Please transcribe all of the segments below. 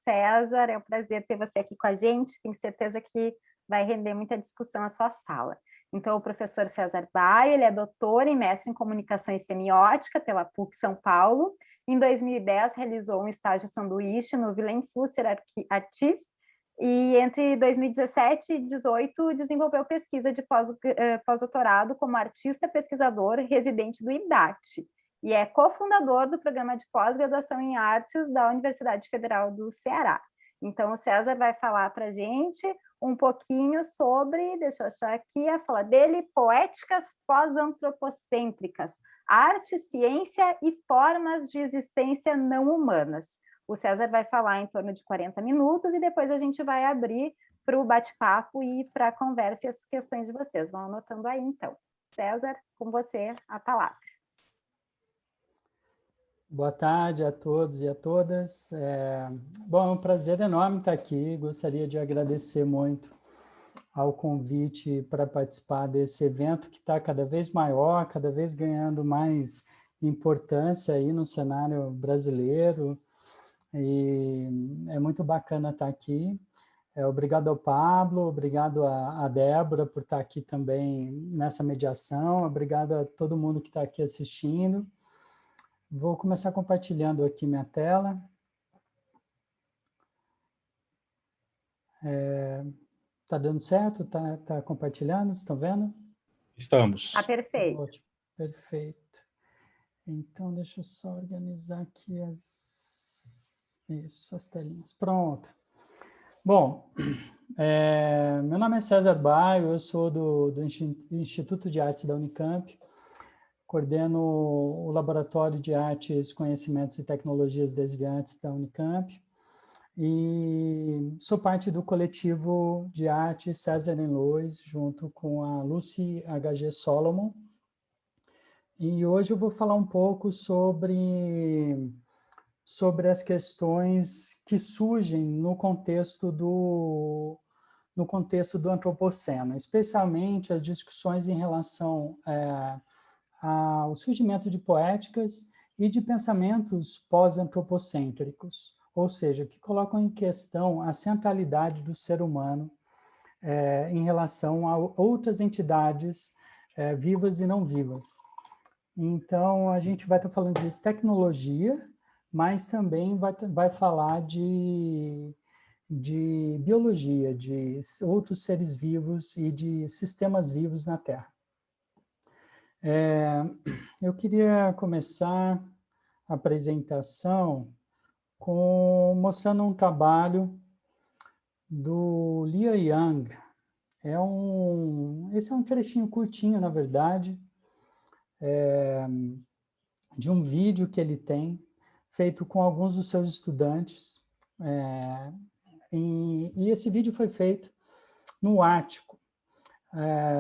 César. É um prazer ter você aqui com a gente. Tenho certeza que vai render muita discussão a sua fala. Então, o professor César Baio, ele é doutor e mestre em comunicação e semiótica pela PUC São Paulo. Em 2010, realizou um estágio sanduíche no Wilhelm Flusser Archiv, e entre 2017 e 2018 desenvolveu pesquisa de pós-doutorado como artista pesquisador residente do IDAT, e é cofundador do programa de pós-graduação em artes da Universidade Federal do Ceará. Então, o César vai falar para a gente um pouquinho sobre, deixa eu achar aqui a fala dele, poéticas pós-antropocêntricas, arte, ciência e formas de existência não humanas. O César vai falar em torno de 40 minutos e depois a gente vai abrir para o bate-papo e para a conversa e as questões de vocês. Vão anotando aí, então. César, com você, a palavra. Boa tarde a todos e a todas. Bom, é um prazer enorme estar aqui. Gostaria de agradecer muito ao convite para participar desse evento que está cada vez maior, cada vez ganhando mais importância aí no cenário brasileiro. E é muito bacana estar aqui. Obrigado ao Pablo, obrigado a Débora por estar aqui também nessa mediação, obrigado a todo mundo que está aqui assistindo. Vou começar compartilhando aqui minha tela. Tá dando certo? Tá compartilhando? Estão vendo? Estamos. Tá perfeito. Ótimo, perfeito. Então, deixa eu só organizar aqui as telinhas. Pronto. Bom, meu nome é César Baio, eu sou do Instituto de Artes da Unicamp, coordeno o Laboratório de Artes, Conhecimentos e Tecnologias Desviantes da Unicamp e sou parte do coletivo de arte César Lois, junto com a Lucy HG Solomon. E hoje eu vou falar um pouco sobre as questões que surgem no contexto do antropoceno, especialmente as discussões em relação ao surgimento de poéticas e de pensamentos pós-antropocêntricos, ou seja, que colocam em questão a centralidade do ser humano em relação a outras entidades vivas e não vivas. Então, a gente vai estar falando de tecnologia, mas também vai falar de biologia, de outros seres vivos e de sistemas vivos na Terra. Eu queria começar a apresentação mostrando um trabalho do Lia Yang. Esse é um trechinho curtinho, na verdade, de um vídeo que ele tem, feito com alguns dos seus estudantes. E esse vídeo foi feito no Ártico,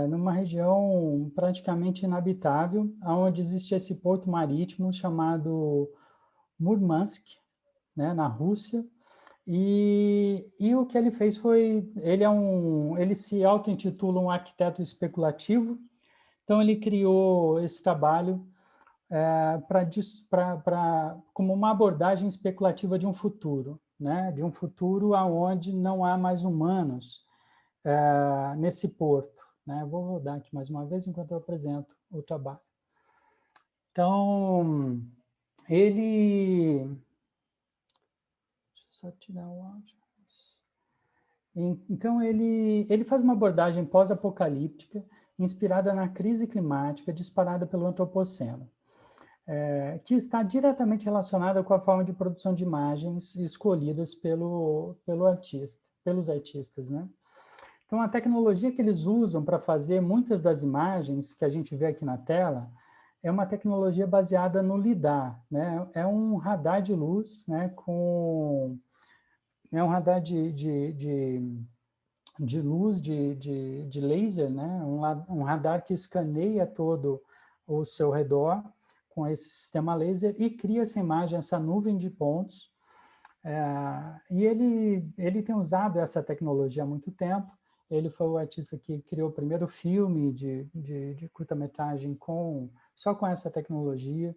numa região praticamente inabitável, onde existe esse porto marítimo chamado Murmansk, né, na Rússia. E o que ele fez foi, ele se auto-intitula um arquiteto especulativo, então ele criou esse trabalho como uma abordagem especulativa de um futuro, né, de um futuro onde não há mais humanos nesse porto, né? Vou rodar aqui mais uma vez enquanto eu apresento o trabalho. Então, deixa eu só tirar o áudio. Então, ele faz uma abordagem pós-apocalíptica inspirada na crise climática disparada pelo antropoceno, que está diretamente relacionada com a forma de produção de imagens escolhidas pelos artistas, né? Então, a tecnologia que eles usam para fazer muitas das imagens que a gente vê aqui na tela é uma tecnologia baseada no LIDAR, né? É um radar de luz, né? É um radar de luz, de laser, né? Um radar que escaneia todo o seu redor com esse sistema laser e cria essa imagem, essa nuvem de pontos. E ele tem usado essa tecnologia há muito tempo. Ele foi o artista que criou o primeiro filme de curta-metragem só com essa tecnologia.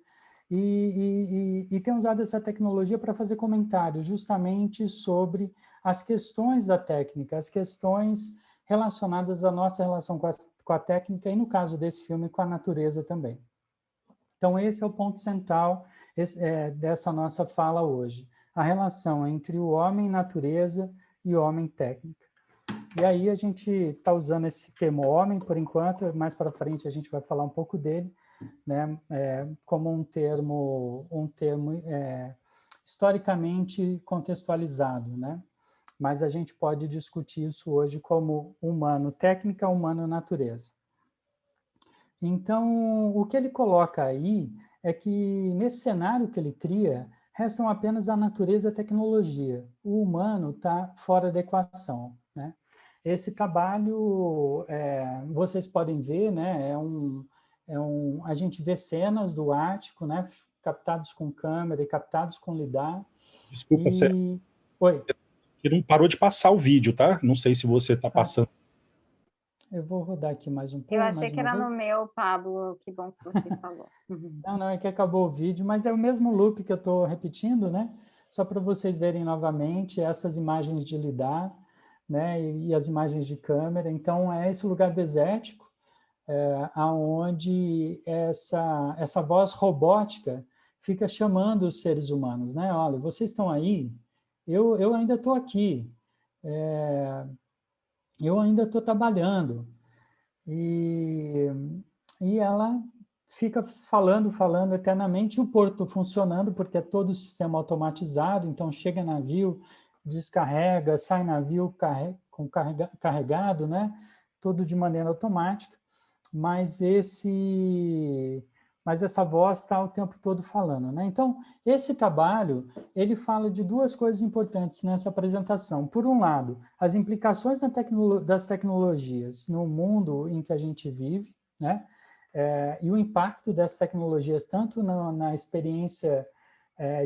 e tem usado essa tecnologia para fazer comentários justamente sobre as questões da técnica, as questões relacionadas à nossa relação com a técnica e, no caso desse filme, com a natureza também. Então, esse é o ponto central dessa nossa fala hoje, a relação entre o homem natureza e o homem técnica. E aí a gente está usando esse termo homem, por enquanto, mais para frente a gente vai falar um pouco dele, né, como um termo historicamente contextualizado, né? Mas a gente pode discutir isso hoje como humano-técnica, humano-natureza. Então, o que ele coloca aí é que, nesse cenário que ele cria, restam apenas a natureza e a tecnologia. O humano está fora da equação, né? Esse trabalho, vocês podem ver, né? A gente vê cenas do Ártico, né? Captados com câmera e captados com lidar. Desculpa, Oi. que não parou de passar o vídeo, tá? Não sei se você está passando. Eu vou rodar aqui mais um pouco. Eu achei que era no meu, Pablo. Que bom que você falou. Não, é que acabou o vídeo, mas é o mesmo loop que eu estou repetindo, né? Só para vocês verem novamente essas imagens de lidar, né? E as imagens de câmera. Então, é esse lugar desértico, aonde essa voz robótica fica chamando os seres humanos, né? Olha, vocês estão aí, eu ainda estou aqui, eu ainda estou trabalhando. E ela fica falando eternamente, e o porto funcionando, porque é todo o sistema automatizado, então chega navio, descarrega, sai navio carregado, né? Tudo de maneira automática, mas essa voz está o tempo todo falando, né? Então, esse trabalho, ele fala de duas coisas importantes nessa apresentação. Por um lado, as implicações das tecnologias no mundo em que a gente vive, né? E o impacto dessas tecnologias tanto na experiência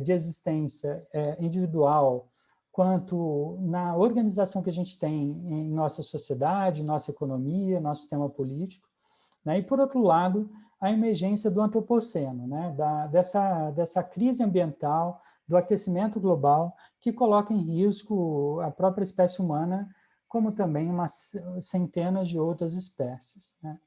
de existência individual, quanto na organização que a gente tem em nossa sociedade, nossa economia, nosso sistema político, né? E, por outro lado, a emergência do antropoceno, né? dessa crise ambiental, do aquecimento global, que coloca em risco a própria espécie humana, como também centenas de outras espécies, né?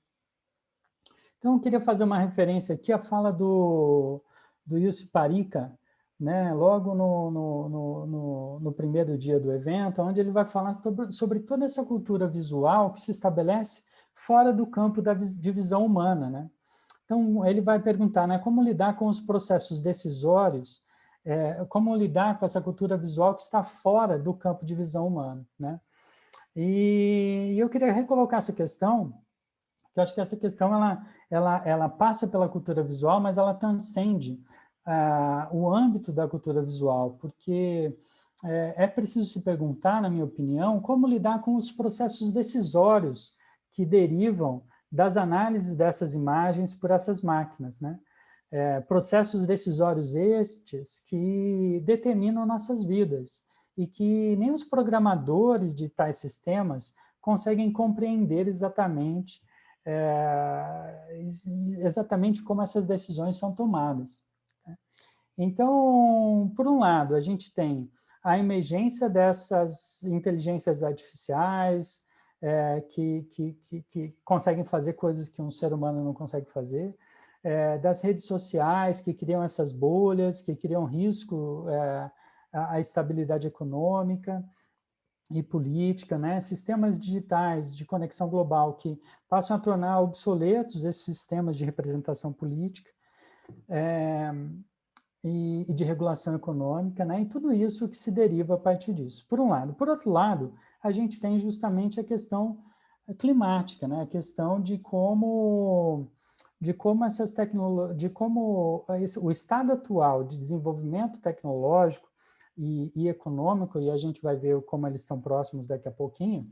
Então, eu queria fazer uma referência aqui à fala do Yussi Parika, né? Logo no primeiro dia do evento, onde ele vai falar sobre toda essa cultura visual que se estabelece fora do campo de visão humana, né? Então, ele vai perguntar, né, como lidar com os processos decisórios, como lidar com essa cultura visual que está fora do campo de visão humana, né? E eu queria recolocar essa questão, que eu acho que essa questão ela passa pela cultura visual, mas ela transcende o âmbito da cultura visual, porque é preciso se perguntar, na minha opinião, como lidar com os processos decisórios que derivam das análises dessas imagens por essas máquinas, né? Processos decisórios estes que determinam nossas vidas e que nem os programadores de tais sistemas conseguem compreender exatamente como essas decisões são tomadas. Então, por um lado, a gente tem a emergência dessas inteligências artificiais que conseguem fazer coisas que um ser humano não consegue fazer, das redes sociais que criam essas bolhas, que criam risco à estabilidade econômica e política, né? Sistemas digitais de conexão global que passam a tornar obsoletos esses sistemas de representação política e de regulação econômica, né? E tudo isso que se deriva a partir disso, por um lado. Por outro lado, a gente tem justamente a questão climática, né? A questão de como essas o estado atual de desenvolvimento tecnológico e econômico, e a gente vai ver como eles estão próximos daqui a pouquinho,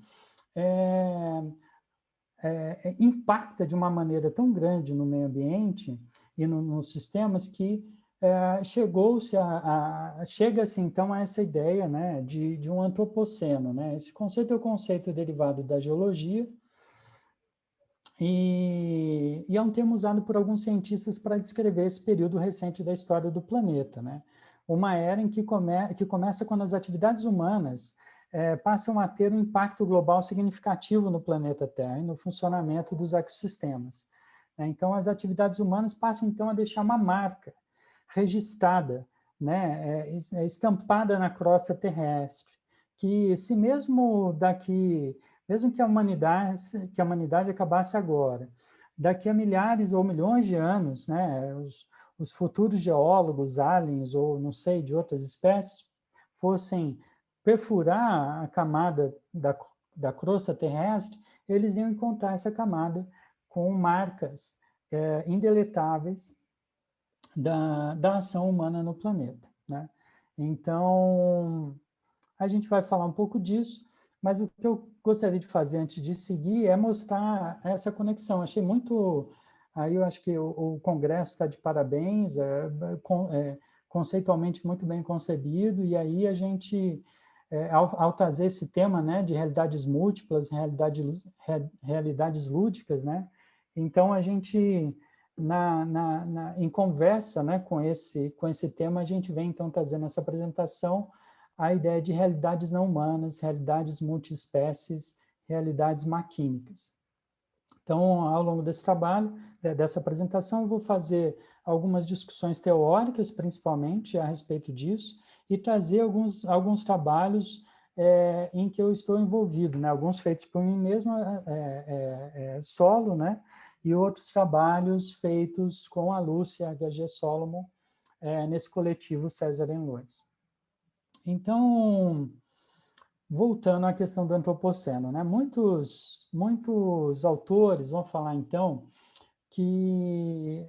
impacta de uma maneira tão grande no meio ambiente e nos sistemas que chega-se então a essa ideia, né, de um antropoceno, né? Esse conceito é o conceito derivado da geologia E é um termo usado por alguns cientistas para descrever esse período recente da história do planeta, né? Uma era em que começa quando as atividades humanas passam a ter um impacto global significativo no planeta Terra e no funcionamento dos ecossistemas. Então, as atividades humanas passam, então, a deixar uma marca registrada, né, estampada na crosta terrestre, que se mesmo que a humanidade acabasse agora, daqui a milhares ou milhões de anos, né, os futuros geólogos, aliens ou não sei, de outras espécies, fossem perfurar a camada da crosta terrestre, eles iam encontrar essa camada com marcas indeletáveis da ação humana no planeta, né? Então, a gente vai falar um pouco disso, mas o que eu gostaria de fazer antes de seguir é mostrar essa conexão. Achei muito... Aí eu acho que o Congresso está de parabéns, conceitualmente muito bem concebido, e aí a gente, ao trazer esse tema, né, de realidades múltiplas, realidades lúdicas, né, então a gente, em conversa, né, com esse tema, a gente vem então trazendo essa apresentação, a ideia de realidades não humanas, realidades multiespécies, realidades maquínicas. Então, ao longo desse trabalho, dessa apresentação, eu vou fazer algumas discussões teóricas, principalmente, a respeito disso, e trazer alguns trabalhos em que eu estou envolvido, né? Alguns feitos por mim mesmo, solo, né? E outros trabalhos feitos com a Lúcia HG Solomon, nesse coletivo César em Lois. Então, voltando à questão do antropoceno, né? Muitos autores vão falar, então, que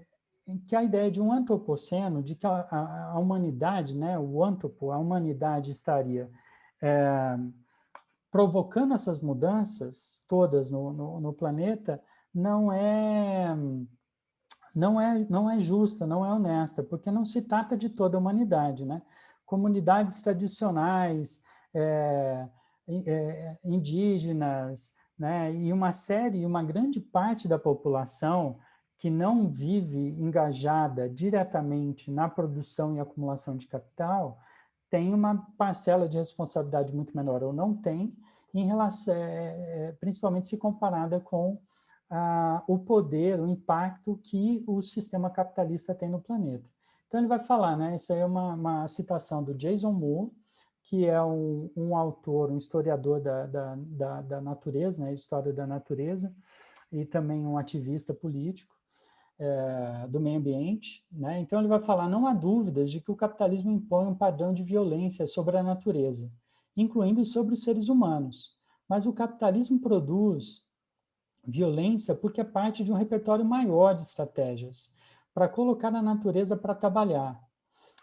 a ideia de um antropoceno, de que a humanidade, né? O antropo, a humanidade estaria provocando essas mudanças todas no planeta, não é justa, não é honesta, porque não se trata de toda a humanidade, né? Comunidades tradicionais, indígenas, né? E uma grande parte da população que não vive engajada diretamente na produção e acumulação de capital tem uma parcela de responsabilidade muito menor, ou não tem, em relação, principalmente se comparada com o poder, o impacto que o sistema capitalista tem no planeta. Então ele vai falar, né? Isso aí é uma citação do Jason Moore, que é um autor, um historiador da natureza, né? História da natureza, e também um ativista político do meio ambiente, né? Então ele vai falar: não há dúvidas de que o capitalismo impõe um padrão de violência sobre a natureza, incluindo sobre os seres humanos. Mas o capitalismo produz violência porque é parte de um repertório maior de estratégias para colocar a natureza para trabalhar.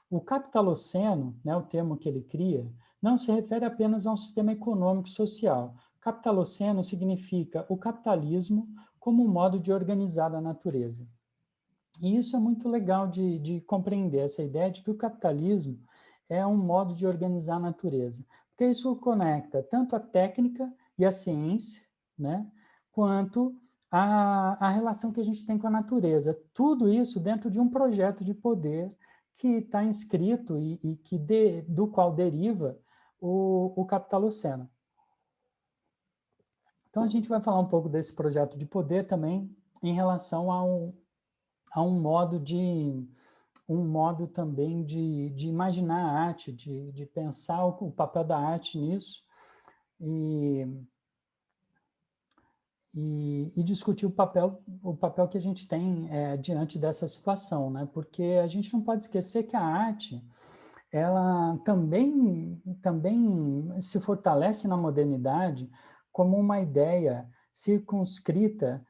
O capitaloceno, né, o termo que ele cria, não se refere apenas a um sistema econômico e social. Capitaloceno significa o capitalismo como um modo de organizar a natureza. E isso é muito legal de compreender, essa ideia de que o capitalismo é um modo de organizar a natureza. Porque isso conecta tanto a técnica e a ciência, né, quanto a relação que a gente tem com a natureza. Tudo isso dentro de um projeto de poder que está inscrito e do qual deriva o capitaloceno. Então, a gente vai falar um pouco desse projeto de poder também em relação a um modo também de imaginar a arte, de pensar o papel da arte nisso e discutir o papel que a gente tem diante dessa situação, né? Porque a gente não pode esquecer que a arte ela também se fortalece na modernidade como uma ideia circunscrita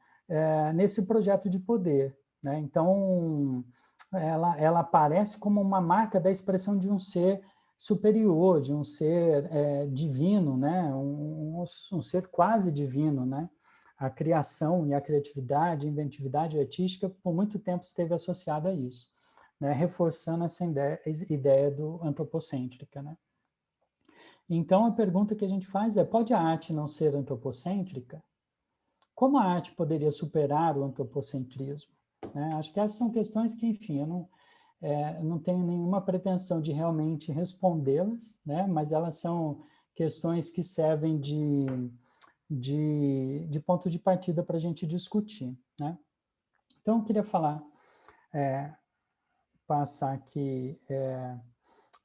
nesse projeto de poder, né? Então, ela aparece como uma marca da expressão de um ser superior, de um ser divino, né? Um ser quase divino, né? A criação e a criatividade, a inventividade artística, por muito tempo esteve associada a isso, né? Reforçando essa ideia do antropocêntrica, né? Então, a pergunta que a gente faz é: pode a arte não ser antropocêntrica? como a arte poderia superar o antropocentrismo? Né? Acho que essas são questões que, enfim, eu não tenho nenhuma pretensão de realmente respondê-las, né? Mas elas são questões que servem de ponto de partida para a gente discutir, né? Então, eu queria passar aqui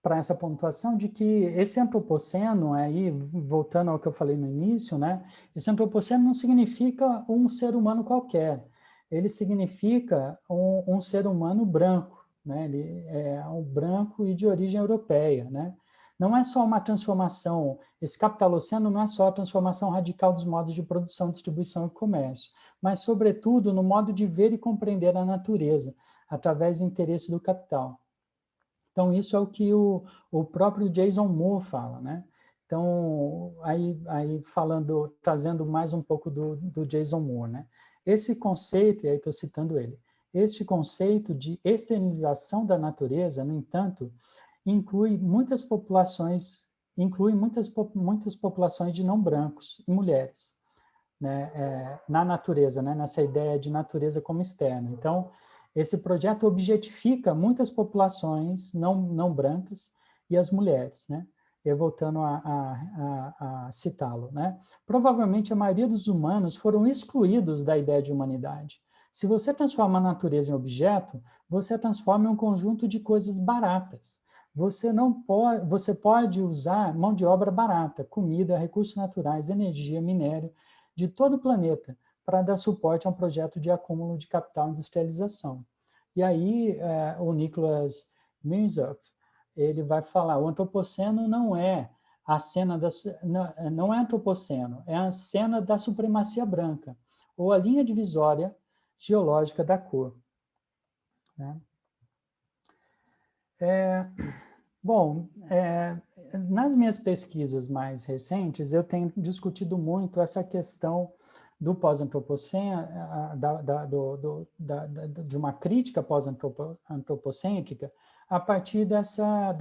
para essa pontuação de que esse antropoceno, aí, voltando ao que eu falei no início, né? Esse antropoceno não significa um ser humano qualquer, ele significa um ser humano branco, né? Ele é um branco e de origem europeia, né? Não é só uma transformação, esse capitaloceno não é só a transformação radical dos modos de produção, distribuição e comércio, mas, sobretudo, no modo de ver e compreender a natureza, através do interesse do capital. Então, isso é o que o próprio Jason Moore fala, né? Então, aí falando, trazendo mais um pouco do Jason Moore, né? Esse conceito, e aí estou citando ele, este conceito de externalização da natureza, no entanto, inclui muitas populações de não brancos e mulheres, né, na natureza, né, nessa ideia de natureza como externa. Então, esse projeto objetifica muitas populações não brancas e as mulheres, né? E voltando a citá-lo, né? Provavelmente a maioria dos humanos foram excluídos da ideia de humanidade. Se você transforma a natureza em objeto, você a transforma em um conjunto de coisas baratas. Você pode usar mão de obra barata, comida, recursos naturais, energia, minério, de todo o planeta, para dar suporte a um projeto de acúmulo de capital e industrialização. E aí, o Nicholas Mirzoff, ele vai falar, o antropoceno não é a cena não é antropoceno, é a cena da supremacia branca, ou a linha divisória geológica da cor. Né? Bom, nas minhas pesquisas mais recentes, eu tenho discutido muito essa questão do pós-antropoceno, de uma crítica pós-antropocêntrica, a partir da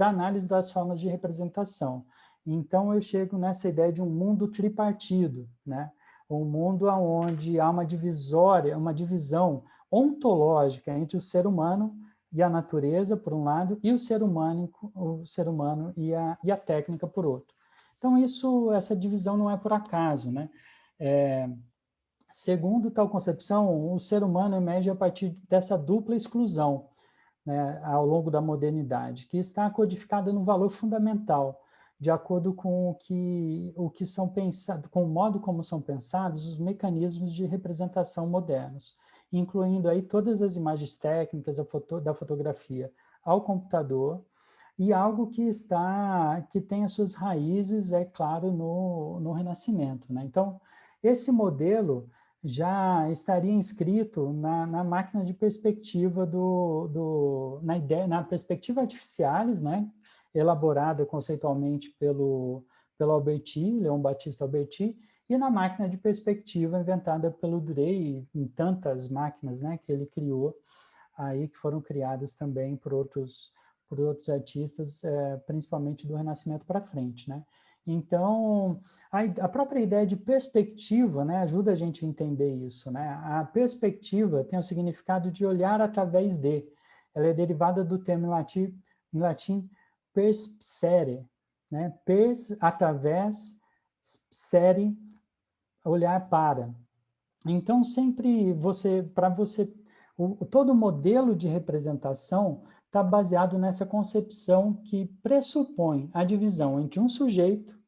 análise das formas de representação. Então, eu chego nessa ideia de um mundo tripartido, né? Um mundo onde há uma divisão ontológica entre o ser humano e a natureza, por um lado, e o ser humano e a técnica, por outro. Então, essa divisão não é por acaso, né? Segundo tal concepção, o ser humano emerge a partir dessa dupla exclusão, né, ao longo da modernidade, que está codificada no valor fundamental, de acordo com com o modo como são pensados os mecanismos de representação modernos, incluindo aí todas as imagens técnicas da fotografia ao computador, e algo que tem as suas raízes, é claro, no Renascimento, né? Então, esse modelo já estaria inscrito na máquina de perspectiva na perspectiva artificialis, né, elaborada conceitualmente pelo Alberti, Leon Battista Alberti, e na máquina de perspectiva inventada pelo Drey, em tantas máquinas, né, que ele criou, aí que foram criadas também por outros artistas, principalmente do Renascimento para frente, né? Então, a própria ideia de perspectiva, né, ajuda a gente a entender isso, né? A perspectiva tem o significado de olhar através de. Ela é derivada do termo em latim perspsere, né? Pers, através, spsere, olhar para. Então, sempre todo modelo de representação está baseado nessa concepção que pressupõe a divisão entre um sujeito,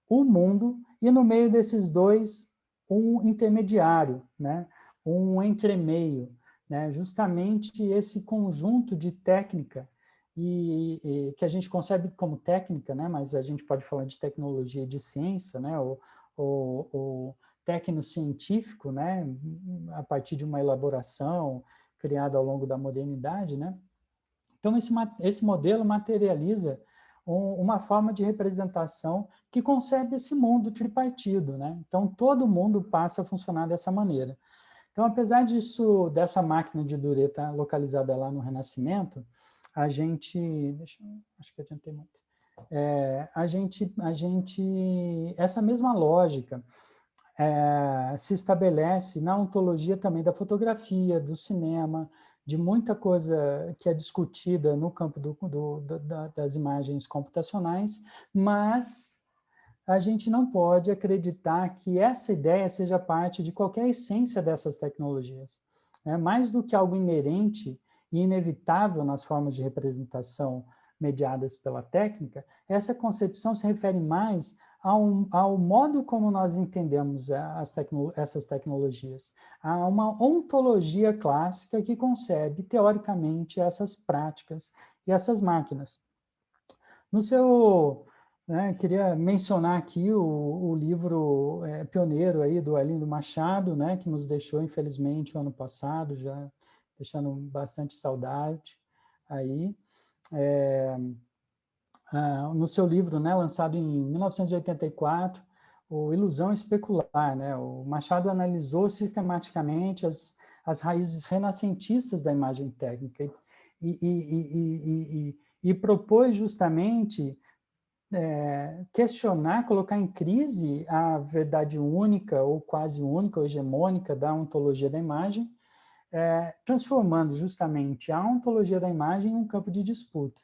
o mundo, e no meio desses dois, um intermediário, né? Um entremeio, né? Justamente esse conjunto de técnica que a gente concebe como técnica, né? Mas a gente pode falar de tecnologia e de ciência, né? Ou tecnocientífico, né? A partir de uma elaboração criada ao longo da modernidade, né? Então, esse modelo materializa uma forma de representação que concebe esse mundo tripartido, né? Então, todo mundo passa a funcionar dessa maneira. Então, apesar dessa máquina de Duret estar localizada lá no Renascimento, acho que adiantei muito. Essa mesma lógica, se estabelece na ontologia também da fotografia, do cinema, de muita coisa que é discutida no campo das imagens computacionais, mas a gente não pode acreditar que essa ideia seja parte de qualquer essência dessas tecnologias. Mais do que algo inerente e inevitável nas formas de representação mediadas pela técnica, essa concepção se refere mais ao modo como nós entendemos essas tecnologias. Há uma ontologia clássica que concebe, teoricamente, essas práticas e essas máquinas. No seu... queria mencionar aqui o livro pioneiro aí do Arlindo Machado, né, que nos deixou, infelizmente, o ano passado, já deixando bastante saudade aí. No seu livro, né, lançado em 1984, o Ilusão Especular, né, o Machado analisou sistematicamente as raízes renascentistas da imagem técnica e propôs justamente questionar, colocar em crise a verdade única ou quase única ou hegemônica da ontologia da imagem, transformando justamente a ontologia da imagem em um campo de disputa,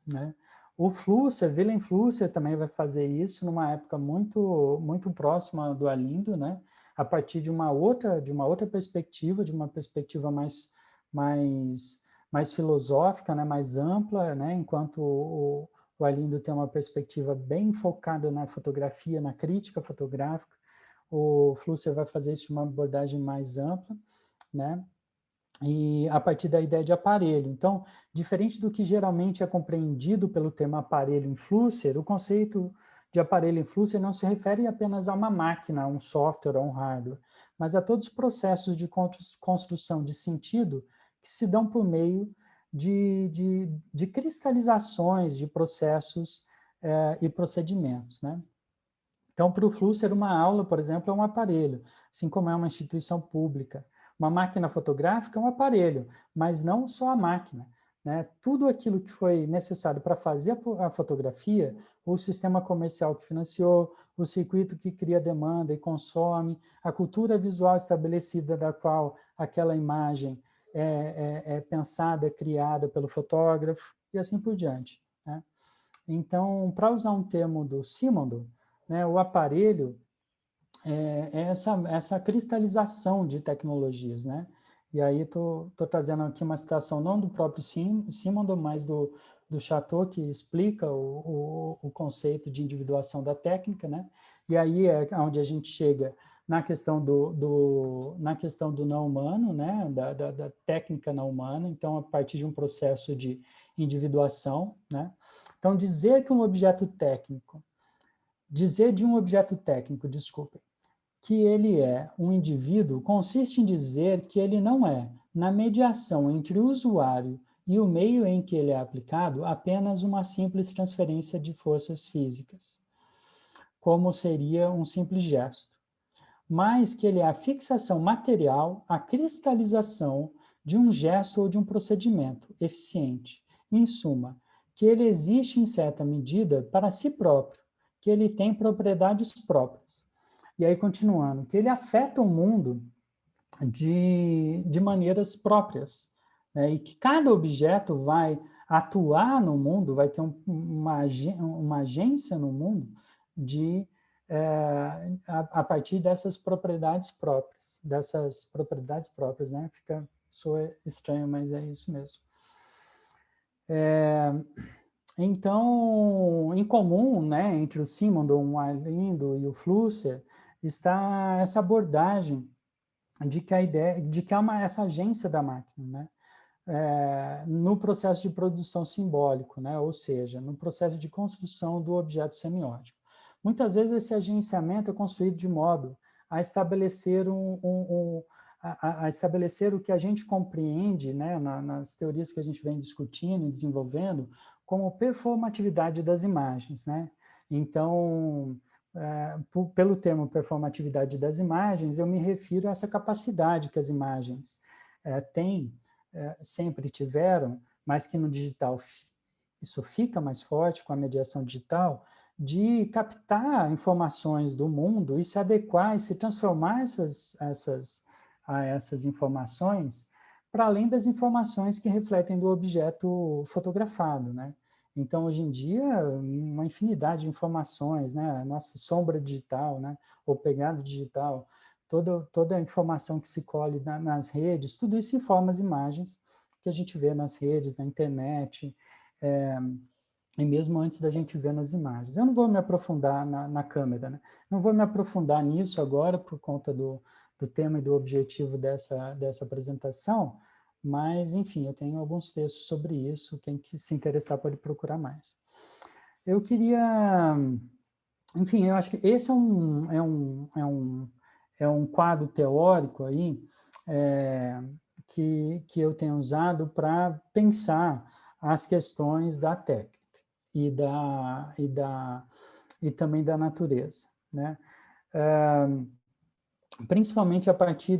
né? O Flusser, Wilhelm Flusser também vai fazer isso numa época muito muito próxima do Arlindo, né? A partir de uma outra perspectiva, de uma perspectiva mais filosófica, né? Mais ampla, né? Enquanto o Arlindo tem uma perspectiva bem focada na fotografia, na crítica fotográfica, o Flusser vai fazer isso de uma abordagem mais ampla, né? E a partir da ideia de aparelho. Então, diferente do que geralmente é compreendido pelo termo aparelho em Flusser, o conceito de aparelho em Flusser não se refere apenas a uma máquina, a um software, a um hardware, mas a todos os processos de construção de sentido que se dão por meio de cristalizações de processos e procedimentos, né? Então, para o Flusser, uma aula, por exemplo, é um aparelho, assim como é uma instituição pública. Uma máquina fotográfica é um aparelho, mas não só a máquina, né? Tudo aquilo que foi necessário para fazer a fotografia, o sistema comercial que financiou, o circuito que cria demanda e consome, a cultura visual estabelecida da qual aquela imagem é pensada, criada pelo fotógrafo, e assim por diante, né? Então, para usar um termo do Simondon, né, o aparelho é essa cristalização de tecnologias, né? E aí estou trazendo aqui uma citação não do próprio Simondon, mas do Chateau, que explica o conceito de individuação da técnica, né? E aí é onde a gente chega na questão na questão do não humano, né? Da técnica não humana, então a partir de um processo de individuação, né? Então dizer de um objeto técnico, desculpem, que ele é um indivíduo consiste em dizer que ele não é, na mediação entre o usuário e o meio em que ele é aplicado, apenas uma simples transferência de forças físicas, como seria um simples gesto, mas que ele é a fixação material, a cristalização de um gesto ou de um procedimento eficiente. Em suma, que ele existe em certa medida para si próprio, que ele tem propriedades próprias. E aí, continuando, que ele afeta o mundo de maneiras próprias, né? E que cada objeto vai atuar no mundo, vai ter uma agência no mundo a partir dessas propriedades próprias, né? Soa estranho, mas é isso mesmo. Então, em comum, né, entre o Simondon, o Arlindo e o Flusser, está essa abordagem de que há essa agência da máquina, né? No processo de produção simbólico, né? Ou seja, no processo de construção do objeto semiótico. Muitas vezes esse agenciamento é construído de modo a estabelecer estabelecer o que a gente compreende, né, nas teorias que a gente vem discutindo e desenvolvendo, como performatividade das imagens, né? Então, pelo termo performatividade das imagens, eu me refiro a essa capacidade que as imagens têm, sempre tiveram, mas que no digital isso fica mais forte com a mediação digital, de captar informações do mundo e se adequar e se transformar essas informações para além das informações que refletem do objeto fotografado, né? Então, hoje em dia, uma infinidade de informações, né? Nossa sombra digital, né? Ou pegada digital, toda a informação que se colhe nas redes, tudo isso informa as imagens que a gente vê nas redes, na internet, e mesmo antes da gente ver nas imagens. Eu não vou me aprofundar na câmera, né? Não vou me aprofundar nisso agora por conta do tema e do objetivo dessa apresentação, mas, enfim, eu tenho alguns textos sobre isso, quem que se interessar pode procurar mais. Eu queria, enfim, eu acho que esse é um quadro teórico aí, que eu tenho usado para pensar as questões da técnica e também da natureza, né? Principalmente a partir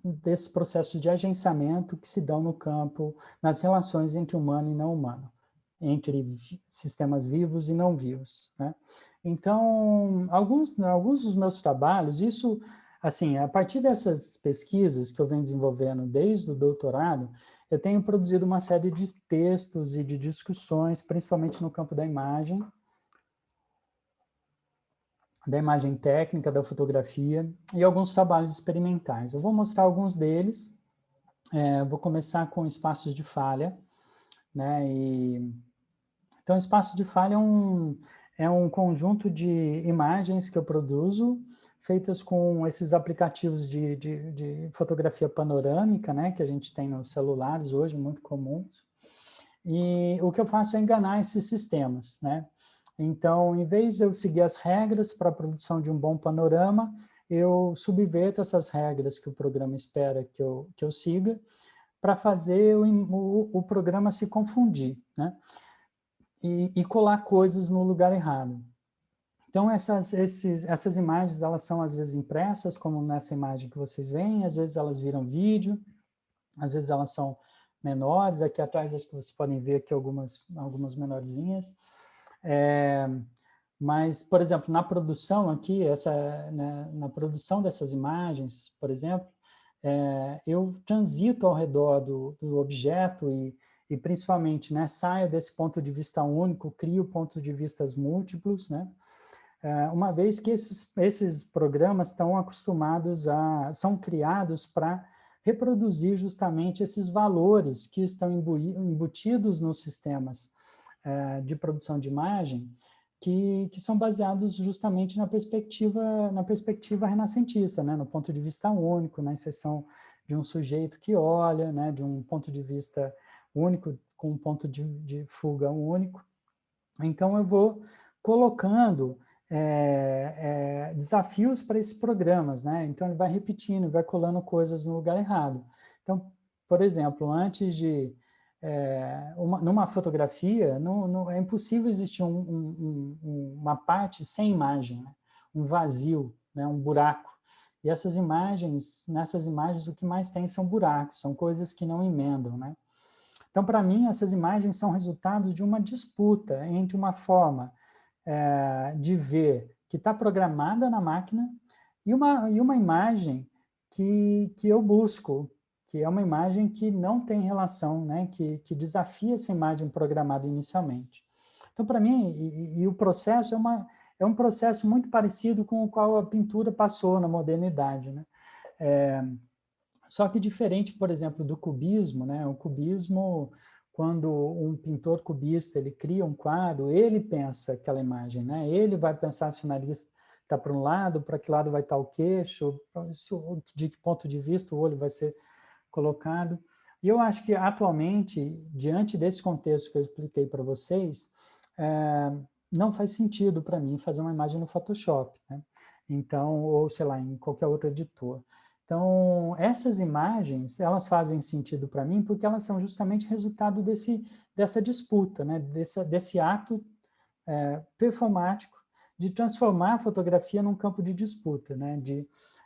desses processos de agenciamento que se dão no campo, nas relações entre humano e não humano, entre sistemas vivos e não vivos, né? Então, alguns dos meus trabalhos, isso, assim, a partir dessas pesquisas que eu venho desenvolvendo desde o doutorado, eu tenho produzido uma série de textos e de discussões, principalmente no campo da imagem técnica, da fotografia, e alguns trabalhos experimentais. Eu vou mostrar alguns deles, vou começar com espaços de falha, né? Então, espaço de falha é um conjunto de imagens que eu produzo, feitas com esses aplicativos de fotografia panorâmica, né? Que a gente tem nos celulares hoje, muito comuns. E o que eu faço é enganar esses sistemas, né? Então, em vez de eu seguir as regras para a produção de um bom panorama, eu subverto essas regras que o programa espera que eu siga, para fazer o programa se confundir, né? E colar coisas no lugar errado. Então, essas imagens, elas são às vezes impressas, como nessa imagem que vocês veem, às vezes elas viram vídeo, às vezes elas são menores. Aqui atrás, acho que vocês podem ver aqui algumas menorzinhas. Mas, por exemplo, na produção aqui, né, na produção dessas imagens, por exemplo, eu transito ao redor do objeto e principalmente, né, saio desse ponto de vista único, crio pontos de vistas múltiplos, né? Uma vez que esses programas estão acostumados são criados para reproduzir justamente esses valores que estão embutidos nos sistemas de produção de imagem, que são baseados justamente na perspectiva renascentista, né? No ponto de vista único, na inserção de um sujeito que olha, né? De um ponto de vista único, com um ponto de fuga único. Então, eu vou colocando desafios para esses programas, né? Então, ele vai repetindo, vai colando coisas no lugar errado. Então, por exemplo, antes de... numa fotografia, não, é impossível existir uma parte sem imagem, né? Um vazio, né? Um buraco. E nessas imagens, o que mais tem são buracos, são coisas que não emendam, né? Então, para mim, essas imagens são resultados de uma disputa entre uma forma de ver que está programada na máquina e uma imagem que eu busco, que é uma imagem que não tem relação, né? Que desafia essa imagem programada inicialmente. Então, para mim, o processo é um processo muito parecido com o qual a pintura passou na modernidade, né? Só que diferente, por exemplo, do cubismo, né? O cubismo, quando um pintor cubista ele cria um quadro, ele pensa aquela imagem, né? Ele vai pensar se o nariz está para um lado, para que lado vai estar o queixo, de que ponto de vista o olho vai ser colocado. E eu acho que, atualmente, diante desse contexto que eu expliquei para vocês, não faz sentido para mim fazer uma imagem no Photoshop, né? Então, ou sei lá, em qualquer outro editor. Então, essas imagens, elas fazem sentido para mim porque elas são justamente resultado dessa disputa, né? Desse ato performático de transformar a fotografia num campo de disputa, né?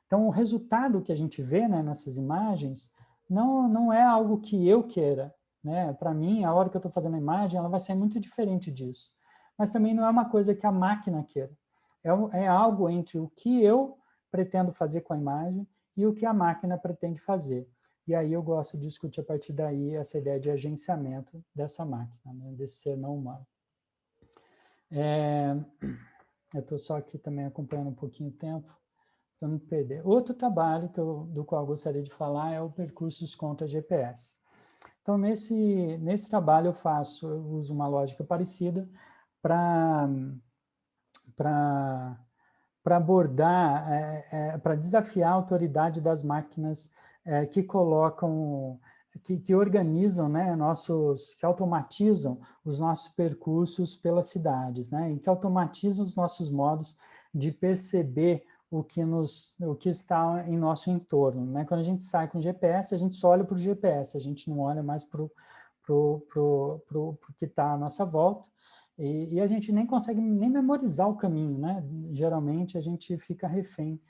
Então, o resultado que a gente vê, né, nessas imagens não é algo que eu queira, né? Para mim, a hora que eu estou fazendo a imagem, ela vai ser muito diferente disso. mas também não é uma coisa que a máquina queira. É algo entre o que eu pretendo fazer com a imagem e o que a máquina pretende fazer. E aí eu gosto de discutir a partir daí essa ideia de agenciamento dessa máquina, né, desse ser não humano. Eu estou só aqui também acompanhando um pouquinho o tempo, para não perder. Outro trabalho do qual eu gostaria de falar é o Percursos contra GPS. Então, nesse trabalho eu uso uma lógica parecida para abordar, para desafiar a autoridade das máquinas que colocam, que organizam, né, que automatizam os nossos percursos pelas cidades, né, e que automatizam os nossos modos de perceber o que está em nosso entorno, né? Quando a gente sai com o GPS, a gente só olha para o GPS, a gente não olha mais para o que está à nossa volta, e a gente nem consegue nem memorizar o caminho, né? Geralmente a gente fica refém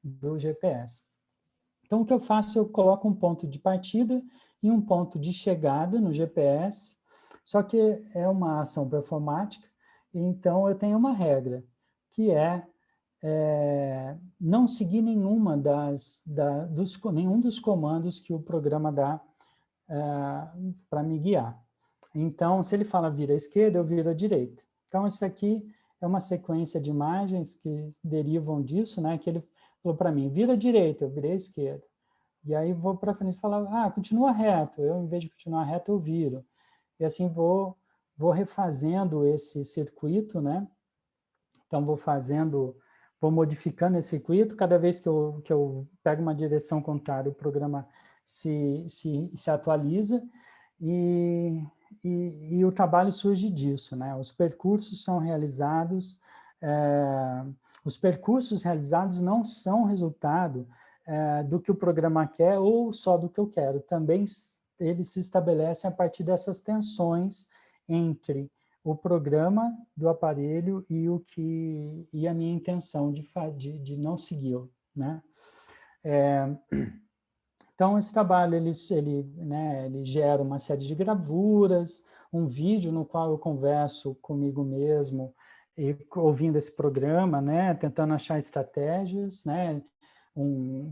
do GPS. Então o que eu faço, eu coloco um ponto de partida e um ponto de chegada no GPS, só que é uma ação performática, então eu tenho uma regra, que não seguir nenhum dos comandos que o programa dá para me guiar. Então, se ele fala vira à esquerda, eu viro à direita. Então, isso aqui é uma sequência de imagens que derivam disso, né? Que ele falou para mim, vira à direita, eu virei à esquerda. E aí vou para frente e falar, continua reto. Eu, em vez de continuar reto, eu viro. E assim vou refazendo esse circuito, né? Então, vou modificando esse circuito. Cada vez que eu pego uma direção contrária, o programa se atualiza e o trabalho surge disso, né? Os percursos são realizados, os percursos realizados não são resultado do que o programa quer ou só do que eu quero. Também eles se estabelecem a partir dessas tensões entre o programa do aparelho e a minha intenção de não segui-lo, né? Então, esse trabalho, ele gera uma série de gravuras, um vídeo no qual eu converso comigo mesmo, ouvindo esse programa, né, tentando achar estratégias, né,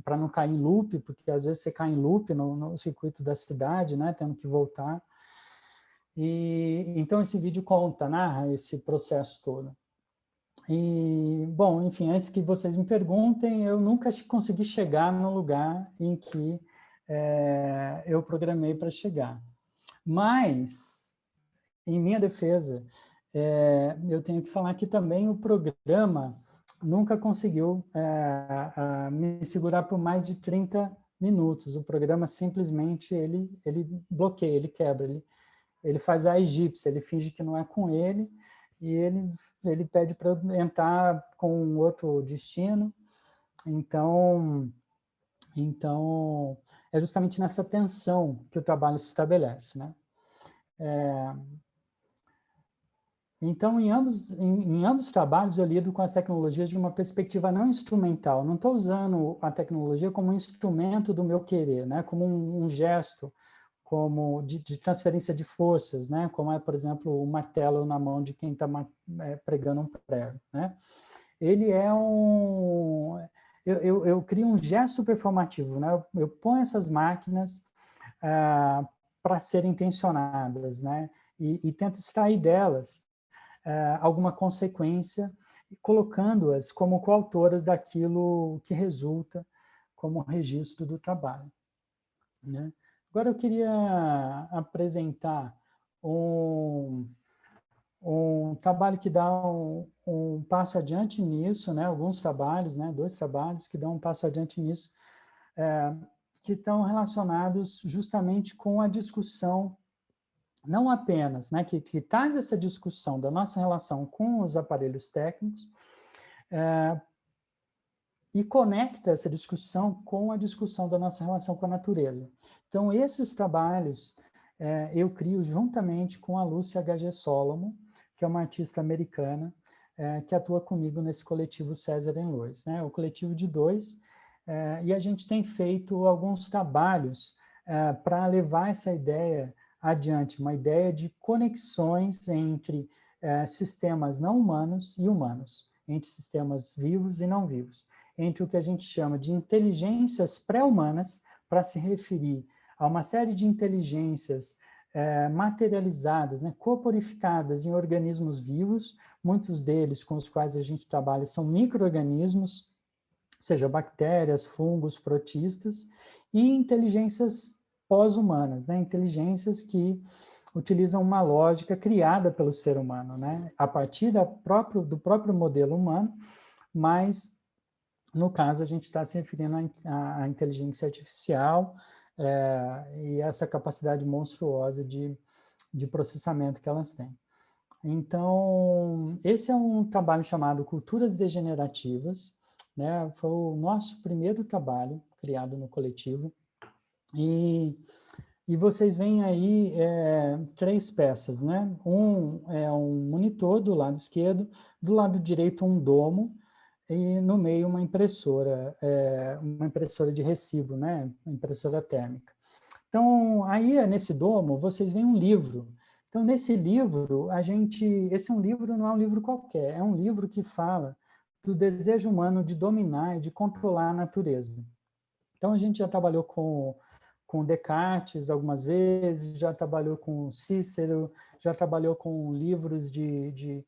para não cair em loop, porque às vezes você cai em loop no circuito da cidade, né, tendo que voltar. E então esse vídeo narra esse processo todo. E, bom, enfim, antes que vocês me perguntem, eu nunca consegui chegar no lugar em que eu programei para chegar. Mas, em minha defesa, eu tenho que falar que também o programa nunca conseguiu me segurar por mais de 30 minutos. O programa simplesmente, ele bloqueia, ele quebra, ele faz a egípcia, ele finge que não é com ele, e ele pede para eu entrar com um outro destino. Então, é justamente nessa tensão que o trabalho se estabelece, né? Então, em ambos trabalhos, eu lido com as tecnologias de uma perspectiva não instrumental. Não estou usando a tecnologia como um instrumento do meu querer, né? Como um gesto, como de transferência de forças, né? Como é, por exemplo, o martelo na mão de quem está pregando um prego, né? Ele é eu crio um gesto performativo, né? Eu ponho essas máquinas para serem intencionadas, né? E tento extrair delas alguma consequência, colocando-as como coautoras daquilo que resulta como registro do trabalho, né? Agora eu queria apresentar um trabalho que dá um passo adiante nisso, né? Alguns trabalhos, né? 2 trabalhos que dão um passo adiante nisso, que estão relacionados justamente com a discussão, não apenas, né? Que traz essa discussão da nossa relação com os aparelhos técnicos, e conecta essa discussão com a discussão da nossa relação com a natureza. Então, esses trabalhos eu crio juntamente com a Lúcia H.G. Solomon, que é uma artista americana, que atua comigo nesse coletivo César Lois, né? O coletivo de 2, e a gente tem feito alguns trabalhos para levar essa ideia adiante, uma ideia de conexões entre sistemas não humanos e humanos, entre sistemas vivos e não vivos, entre o que a gente chama de inteligências pré-humanas, para se referir a uma série de inteligências materializadas, né, corporificadas em organismos vivos, muitos deles com os quais a gente trabalha são micro-organismos, seja bactérias, fungos, protistas, e inteligências pós-humanas, né, inteligências que utilizam uma lógica criada pelo ser humano, né, a partir do próprio modelo humano, mas, no caso, a gente está se referindo à inteligência artificial, e essa capacidade monstruosa de processamento que elas têm. Então, esse é um trabalho chamado Culturas Degenerativas, né? Foi o nosso primeiro trabalho criado no coletivo, e vocês veem aí 3 peças, né? Um é um monitor do lado esquerdo, do lado direito um domo, e no meio uma impressora de recibo, né? Uma impressora térmica. Então, aí nesse domo, vocês veem um livro. Então, nesse livro, esse é um livro, não é um livro qualquer, é um livro que fala do desejo humano de dominar e de controlar a natureza. Então, a gente já trabalhou com Descartes algumas vezes, já trabalhou com Cícero, já trabalhou com livros de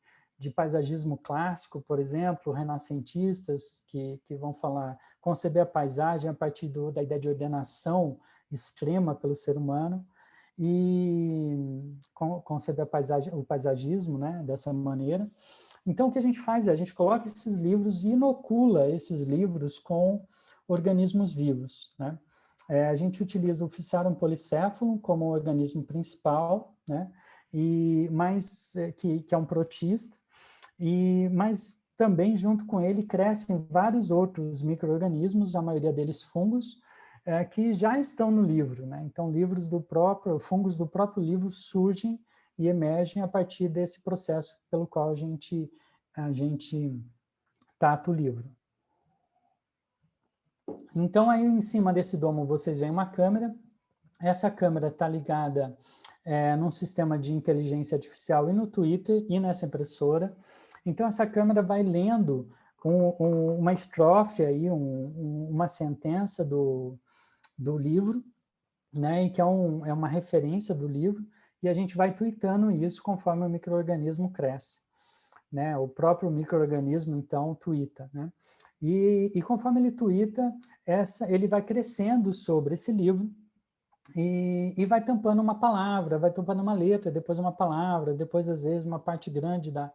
paisagismo clássico, por exemplo, renascentistas, que vão conceber a paisagem a partir da ideia de ordenação extrema pelo ser humano, e conceber o paisagismo, né, dessa maneira. Então, o que a gente faz é, a gente coloca esses livros e inocula esses livros com organismos vivos, né? A gente utiliza o Physarum polycephalum como o organismo principal, né? Que é um protista, mas também junto com ele crescem vários outros micro-organismos, a maioria deles fungos, que já estão no livro, né? Então, fungos do próprio livro surgem e emergem a partir desse processo pelo qual a gente trata o livro. Então, aí em cima desse domo vocês veem uma câmera. Essa câmera está ligada num sistema de inteligência artificial e no Twitter e nessa impressora. Então, essa câmera vai lendo uma estrofe, aí, uma sentença do livro, né, e que é uma referência do livro, e a gente vai tweetando isso conforme o micro-organismo cresce, né? O próprio micro-organismo, então, twitta, né? E conforme ele twitta, ele vai crescendo sobre esse livro e vai tampando uma palavra, vai tampando uma letra, depois uma palavra, depois, às vezes, uma parte grande da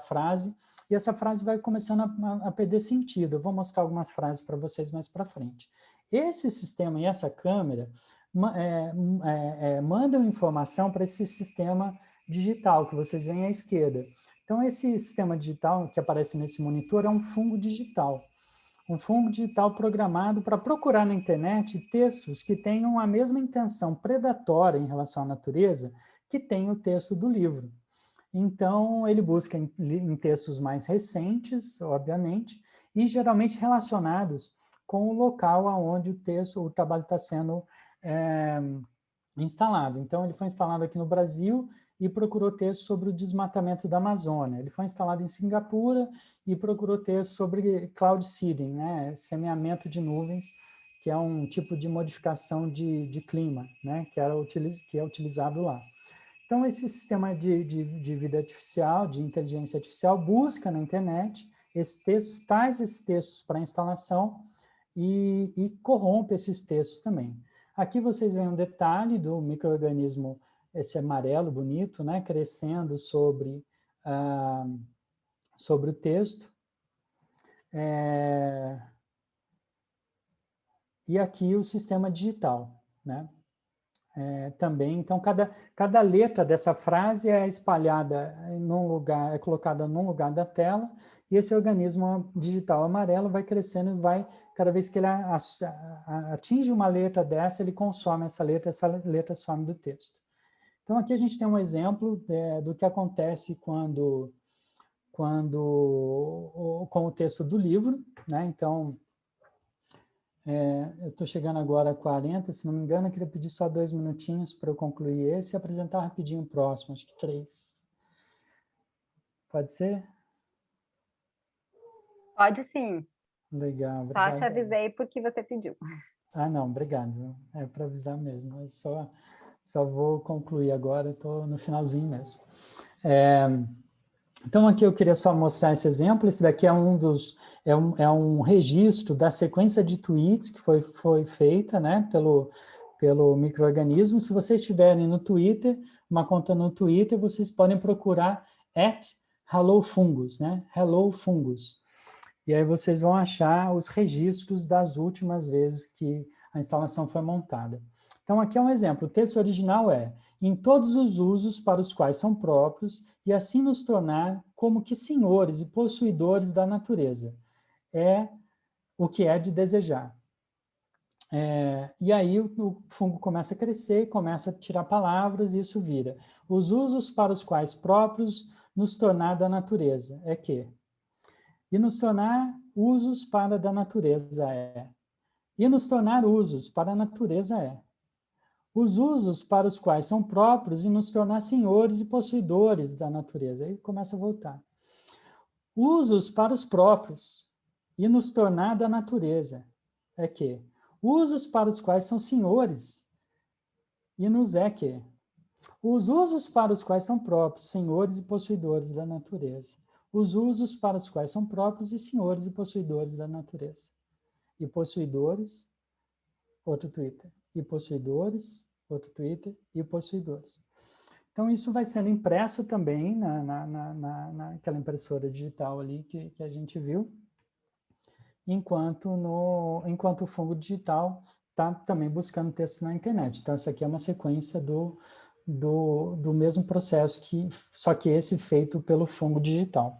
frase, e essa frase vai começando a perder sentido. Eu vou mostrar algumas frases para vocês mais para frente. Esse sistema e essa câmera mandam informação para esse sistema digital que vocês veem à esquerda. Então, esse sistema digital que aparece nesse monitor é um fungo digital. Um fungo digital programado para procurar na internet textos que tenham a mesma intenção predatória em relação à natureza que tem o texto do livro. Então, ele busca em textos mais recentes, obviamente, e geralmente relacionados com o local onde o trabalho está sendo instalado. Então, ele foi instalado aqui no Brasil e procurou texto sobre o desmatamento da Amazônia. Ele foi instalado em Singapura e procurou texto sobre cloud seeding, né, semeamento de nuvens, que é um tipo de modificação de clima, né, que é utilizado lá. Então, esse sistema de vida artificial, de inteligência artificial, busca na internet traz esses textos para instalação e corrompe esses textos também. Aqui vocês veem um detalhe do micro-organismo, esse amarelo bonito, né, crescendo sobre o texto. E aqui o sistema digital, né? Também, então, cada letra dessa frase é espalhada num lugar, é colocada num lugar da tela, e esse organismo digital amarelo vai crescendo e cada vez que ele atinge uma letra dessa, ele consome essa letra some do texto. Então, aqui a gente tem um exemplo do que acontece com o texto do livro, né? Então, Eu estou chegando agora a 40, se não me engano, eu queria pedir só 2 minutinhos para eu concluir esse e apresentar rapidinho o próximo, acho que 3. Pode ser? Pode sim. Legal, Só te obrigado. avisei porque você pediu. Ah, não, obrigado. É para avisar mesmo. Eu só vou concluir agora, estou no finalzinho mesmo. Então, aqui eu queria só mostrar esse exemplo. Esse daqui é um registro da sequência de tweets que foi feita, né, pelo micro-organismo. Se vocês tiverem no Twitter, uma conta no Twitter, vocês podem procurar @HelloFungus, né? Hello Fungus. E aí vocês vão achar os registros das últimas vezes que a instalação foi montada. Então, aqui é um exemplo. O texto original é: em todos os usos para os quais são próprios, e assim nos tornar como que senhores e possuidores da natureza. É o que é de desejar. E aí o fungo começa a crescer, começa a tirar palavras, e isso vira: os usos para os quais próprios nos tornar da natureza. É que? E nos tornar usos para da natureza é. E nos tornar usos para a natureza é. Os usos para os quais são próprios e nos tornar senhores e possuidores da natureza. Aí começa a voltar. Usos para os próprios e nos tornar da natureza. É que? Usos para os quais são senhores e nos é que? Os usos para os quais são próprios, senhores e possuidores da natureza. Os usos para os quais são próprios e senhores e possuidores da natureza. E possuidores, outro Twitter. E possuidores, outro Twitter. E possuidores. Então, isso vai sendo impresso também naquela impressora digital ali que a gente viu, enquanto o fungo digital está também buscando texto na internet. Então, essa aqui é uma sequência do mesmo processo, só que esse feito pelo fungo digital.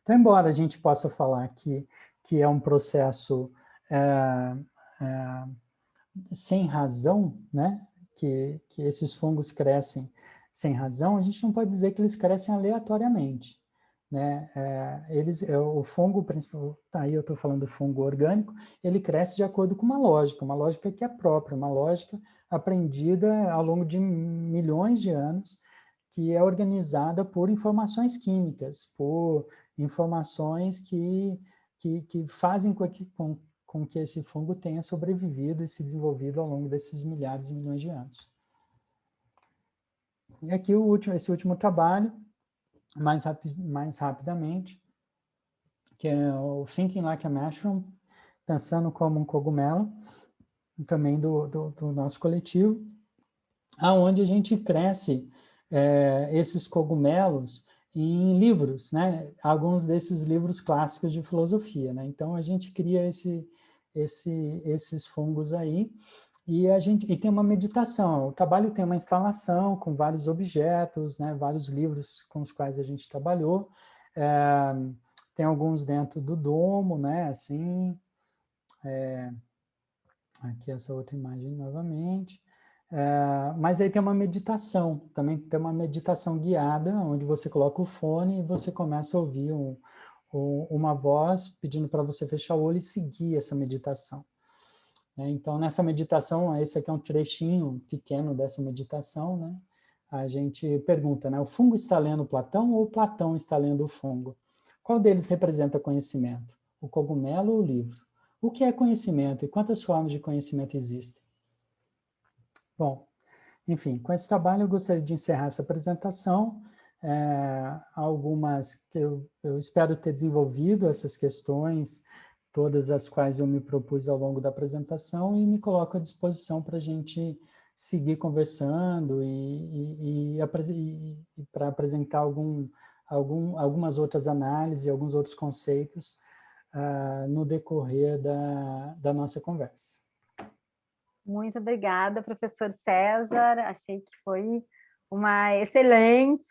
Então, embora a gente possa falar que é um processo sem razão, né? que esses fungos crescem sem razão, a gente não pode dizer que eles crescem aleatoriamente. Né? O fungo, aí eu estou falando do fungo orgânico, ele cresce de acordo com uma lógica que é própria, uma lógica aprendida ao longo de milhões de anos, que é organizada por informações químicas, por informações que fazem com que esse fungo tenha sobrevivido e se desenvolvido ao longo desses milhares e milhões de anos. E aqui esse último trabalho, mais rapidamente, que é o Thinking Like a Mushroom, pensando como um cogumelo, também do nosso coletivo, aonde a gente cresce esses cogumelos em livros, né? Alguns desses livros clássicos de filosofia, né? Então a gente cria esses fungos aí e tem uma meditação. O trabalho tem uma instalação com vários objetos, né? Vários livros com os quais a gente trabalhou. Tem alguns dentro do domo, né? Assim, aqui essa outra imagem novamente. Mas aí tem uma meditação, também tem uma meditação guiada, onde você coloca o fone e você começa a ouvir uma voz pedindo para você fechar o olho e seguir essa meditação. Então, nessa meditação, esse aqui é um trechinho pequeno dessa meditação, né? A gente pergunta, né? O fungo está lendo Platão ou Platão está lendo o fungo? Qual deles representa conhecimento? O cogumelo ou o livro? O que é conhecimento e quantas formas de conhecimento existem? Bom, enfim, com esse trabalho eu gostaria de encerrar essa apresentação. Algumas que eu espero ter desenvolvido essas questões, todas as quais eu me propus ao longo da apresentação, e me coloco à disposição para a gente seguir conversando e para apresentar algumas outras análises e alguns outros conceitos no decorrer da nossa conversa. Muito obrigada, professor César. Achei que foi uma excelente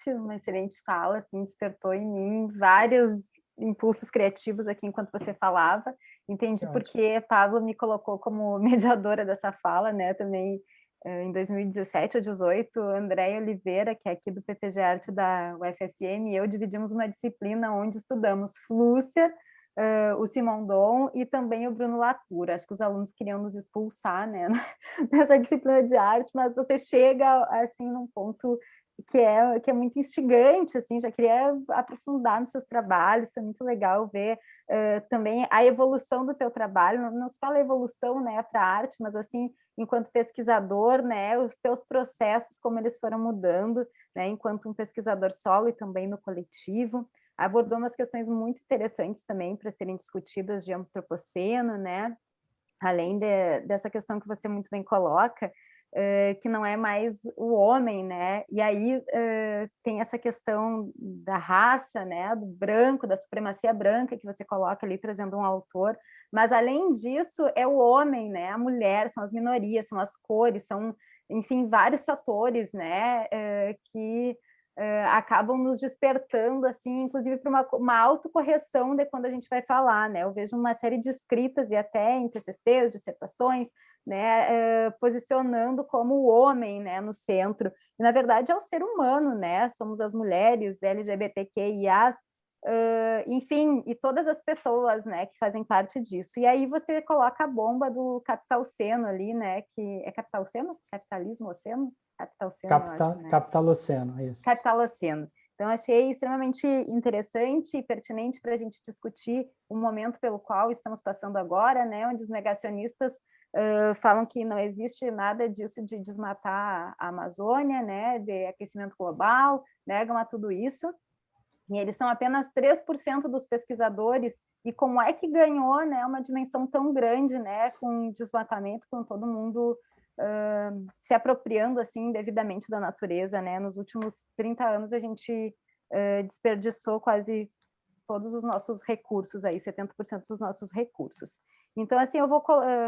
fala, assim, despertou em mim vários impulsos criativos aqui enquanto você falava. Entendi porque Pablo me colocou como mediadora dessa fala, né? Também em 2017 ou 2018, Andréia Oliveira, que é aqui do PPG Arte da UFSM, e eu dividimos uma disciplina onde estudamos flúcia, o Simondon e também o Bruno Latour. Acho que os alunos queriam nos expulsar, né, nessa disciplina de arte, mas você chega, assim, num ponto que é muito instigante, assim, já queria aprofundar nos seus trabalhos, foi muito legal ver também a evolução do teu trabalho, não se fala evolução, né, para a arte, mas, assim, enquanto pesquisador, né, os teus processos, como eles foram mudando, né, enquanto um pesquisador solo e também no coletivo, abordou umas questões muito interessantes também para serem discutidas de antropoceno, né, além dessa questão que você muito bem coloca, que não é mais o homem, né? E aí tem essa questão da raça, né? Do branco, da supremacia branca que você coloca ali trazendo um autor, mas além disso é o homem, né? A mulher, são as minorias, são as cores, são, enfim, vários fatores, né? Que acabam nos despertando, assim, inclusive para uma autocorreção de quando a gente vai falar, né? Eu vejo uma série de escritas e até em TCCs, dissertações, né, posicionando como o homem, né, no centro. E, na verdade, é o ser humano, né? Somos as mulheres, LGBTQIA, enfim, e todas as pessoas, né, que fazem parte disso. E aí você coloca a bomba do capitaloceno ali, né, que é capitaloceno? Capitalismo-oceno? Capitaloceno, eu acho, né? Capitaloceno, isso. Capitaloceno. Então, achei extremamente interessante e pertinente para a gente discutir o momento pelo qual estamos passando agora, né, onde os negacionistas falam que não existe nada disso de desmatar a Amazônia, né, de aquecimento global, negam a tudo isso, e eles são apenas 3% dos pesquisadores, e como é que ganhou, né, uma dimensão tão grande, né, com desmatamento, com todo mundo se apropriando assim devidamente da natureza, né? Nos últimos 30 anos a gente desperdiçou quase todos os nossos recursos aí, 70% dos nossos recursos. Então, assim, eu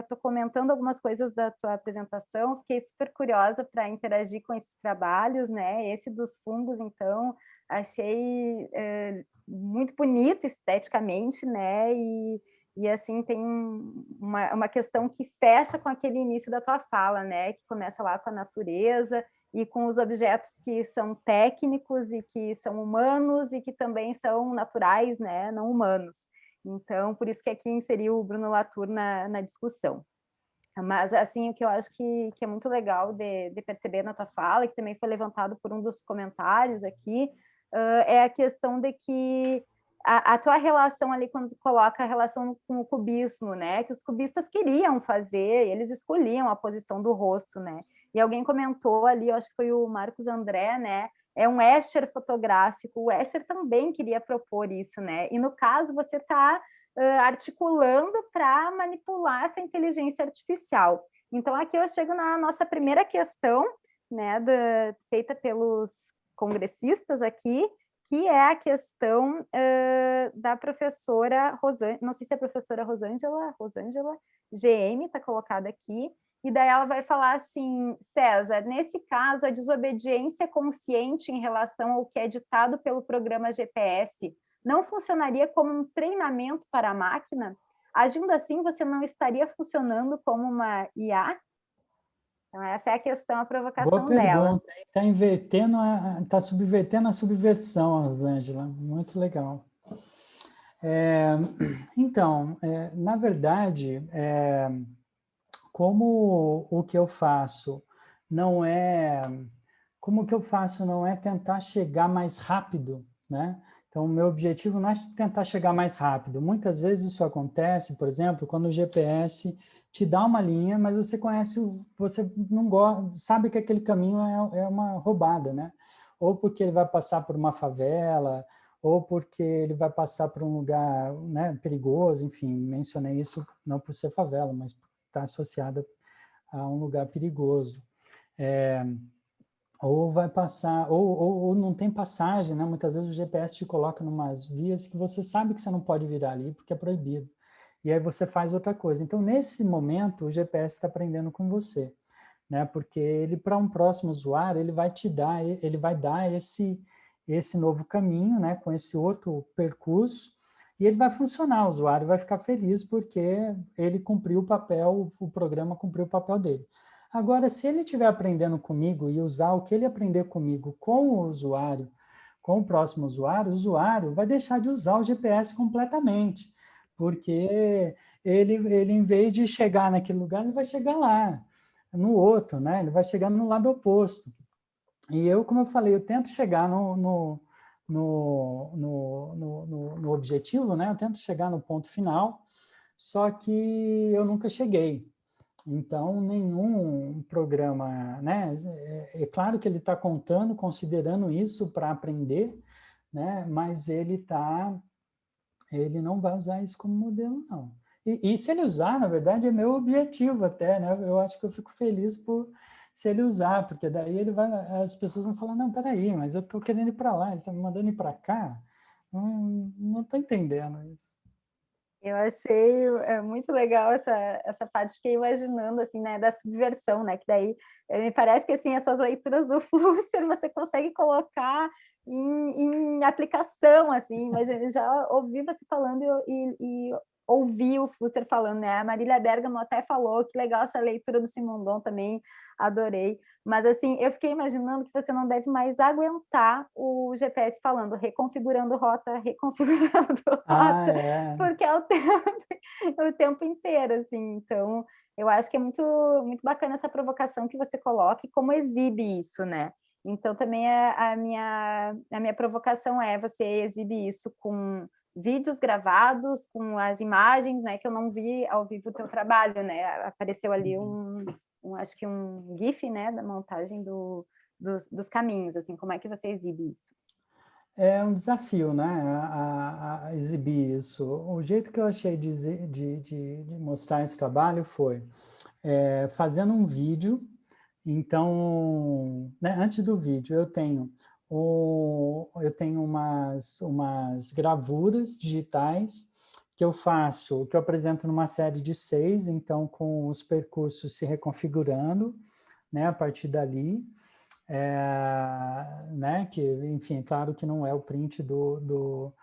tô comentando algumas coisas da tua apresentação, fiquei super curiosa para interagir com esses trabalhos, né? Esse dos fungos, então, achei muito bonito esteticamente, né? E assim, tem uma questão que fecha com aquele início da tua fala, né? Que começa lá com a natureza e com os objetos que são técnicos e que são humanos e que também são naturais, né? Não humanos. Então, por isso que aqui inseriu o Bruno Latour na discussão. Mas, assim, o que eu acho que é muito legal de perceber na tua fala, que também foi levantado por um dos comentários aqui, é a questão de que a tua relação ali, quando tu coloca a relação com o cubismo, né? Que os cubistas queriam fazer, eles escolhiam a posição do rosto, né? E alguém comentou ali, eu acho que foi o Marcos André, né? É um Escher fotográfico, o Escher também queria propor isso, né? E no caso, você está articulando para manipular essa inteligência artificial. Então, aqui eu chego na nossa primeira questão, né, feita pelos congressistas aqui, que é a questão da professora Rosângela, não sei se é a professora Rosângela GM está colocada aqui, e daí ela vai falar assim, César, nesse caso, a desobediência consciente em relação ao que é ditado pelo programa GPS não funcionaria como um treinamento para a máquina? Agindo assim, você não estaria funcionando como uma IA? Então, essa é a questão, a provocação Boa dela. pergunta. Está invertendo, está subvertendo a subversão, Rosângela. Muito legal. Então, na verdade, como o que eu faço não é... Como o que eu faço não é tentar chegar mais rápido, né? Então, o meu objetivo não é tentar chegar mais rápido. Muitas vezes isso acontece, por exemplo, quando o GPS te dá uma linha, mas você conhece, você não gosta, sabe que aquele caminho é uma roubada, né? Ou porque ele vai passar por uma favela, ou porque ele vai passar por um lugar, né, perigoso, enfim, mencionei isso não por ser favela, mas está associada a um lugar perigoso. Ou vai passar, ou não tem passagem, né? Muitas vezes o GPS te coloca em umas vias que você sabe que você não pode virar ali porque é proibido. E aí você faz outra coisa. Então, nesse momento, o GPS está aprendendo com você, né? Porque ele, para um próximo usuário, ele vai dar esse novo caminho, né? Com esse outro percurso, e ele vai funcionar, o usuário vai ficar feliz porque ele cumpriu o papel, o programa cumpriu o papel dele. Agora, se ele estiver aprendendo comigo e usar o que ele aprender comigo com o usuário, com o próximo usuário, o usuário vai deixar de usar o GPS completamente. porque ele em vez de chegar naquele lugar, ele vai chegar lá, no outro, né? Ele vai chegar no lado oposto. E eu, como eu falei, eu tento chegar no objetivo, né? Eu tento chegar no ponto final, só que eu nunca cheguei. Então, nenhum programa, né? É claro que ele está contando, considerando isso para aprender, né? Mas ele não vai usar isso como modelo, não. E se ele usar, na verdade, é meu objetivo até, né? Eu acho que eu fico feliz se ele usar, porque daí as pessoas vão falar, não, peraí, mas eu estou querendo ir para lá, ele está me mandando ir para cá. Não estou entendendo isso. Eu achei muito legal essa parte, fiquei imaginando, assim, né, da subversão, né, que daí me parece que, assim, essas leituras do Flusser você consegue colocar em aplicação, assim, imagina, já ouvi você falando e ouvi o Flusser falando, né, a Marília Bergamo até falou, que legal essa leitura do Simondon também, adorei, mas, assim, eu fiquei imaginando que você não deve mais aguentar o GPS falando, reconfigurando rota, Ah, é. porque é o tempo inteiro, assim. Então, eu acho que é muito, muito bacana essa provocação que você coloca e como exibe isso, né? Então, também a minha provocação é você exibe isso com vídeos gravados, com as imagens, né? Que eu não vi ao vivo o teu trabalho, né? Apareceu ali acho que um GIF, né? Da montagem dos caminhos, assim. Como é que você exibe isso? É um desafio, né, a exibir isso. O jeito que eu achei de mostrar esse trabalho foi fazendo um vídeo. Então, né, antes do vídeo, eu tenho umas gravuras digitais que eu apresento numa série de 6, então com os percursos se reconfigurando, né, a partir dali. Né, que, enfim, é claro que não é o print do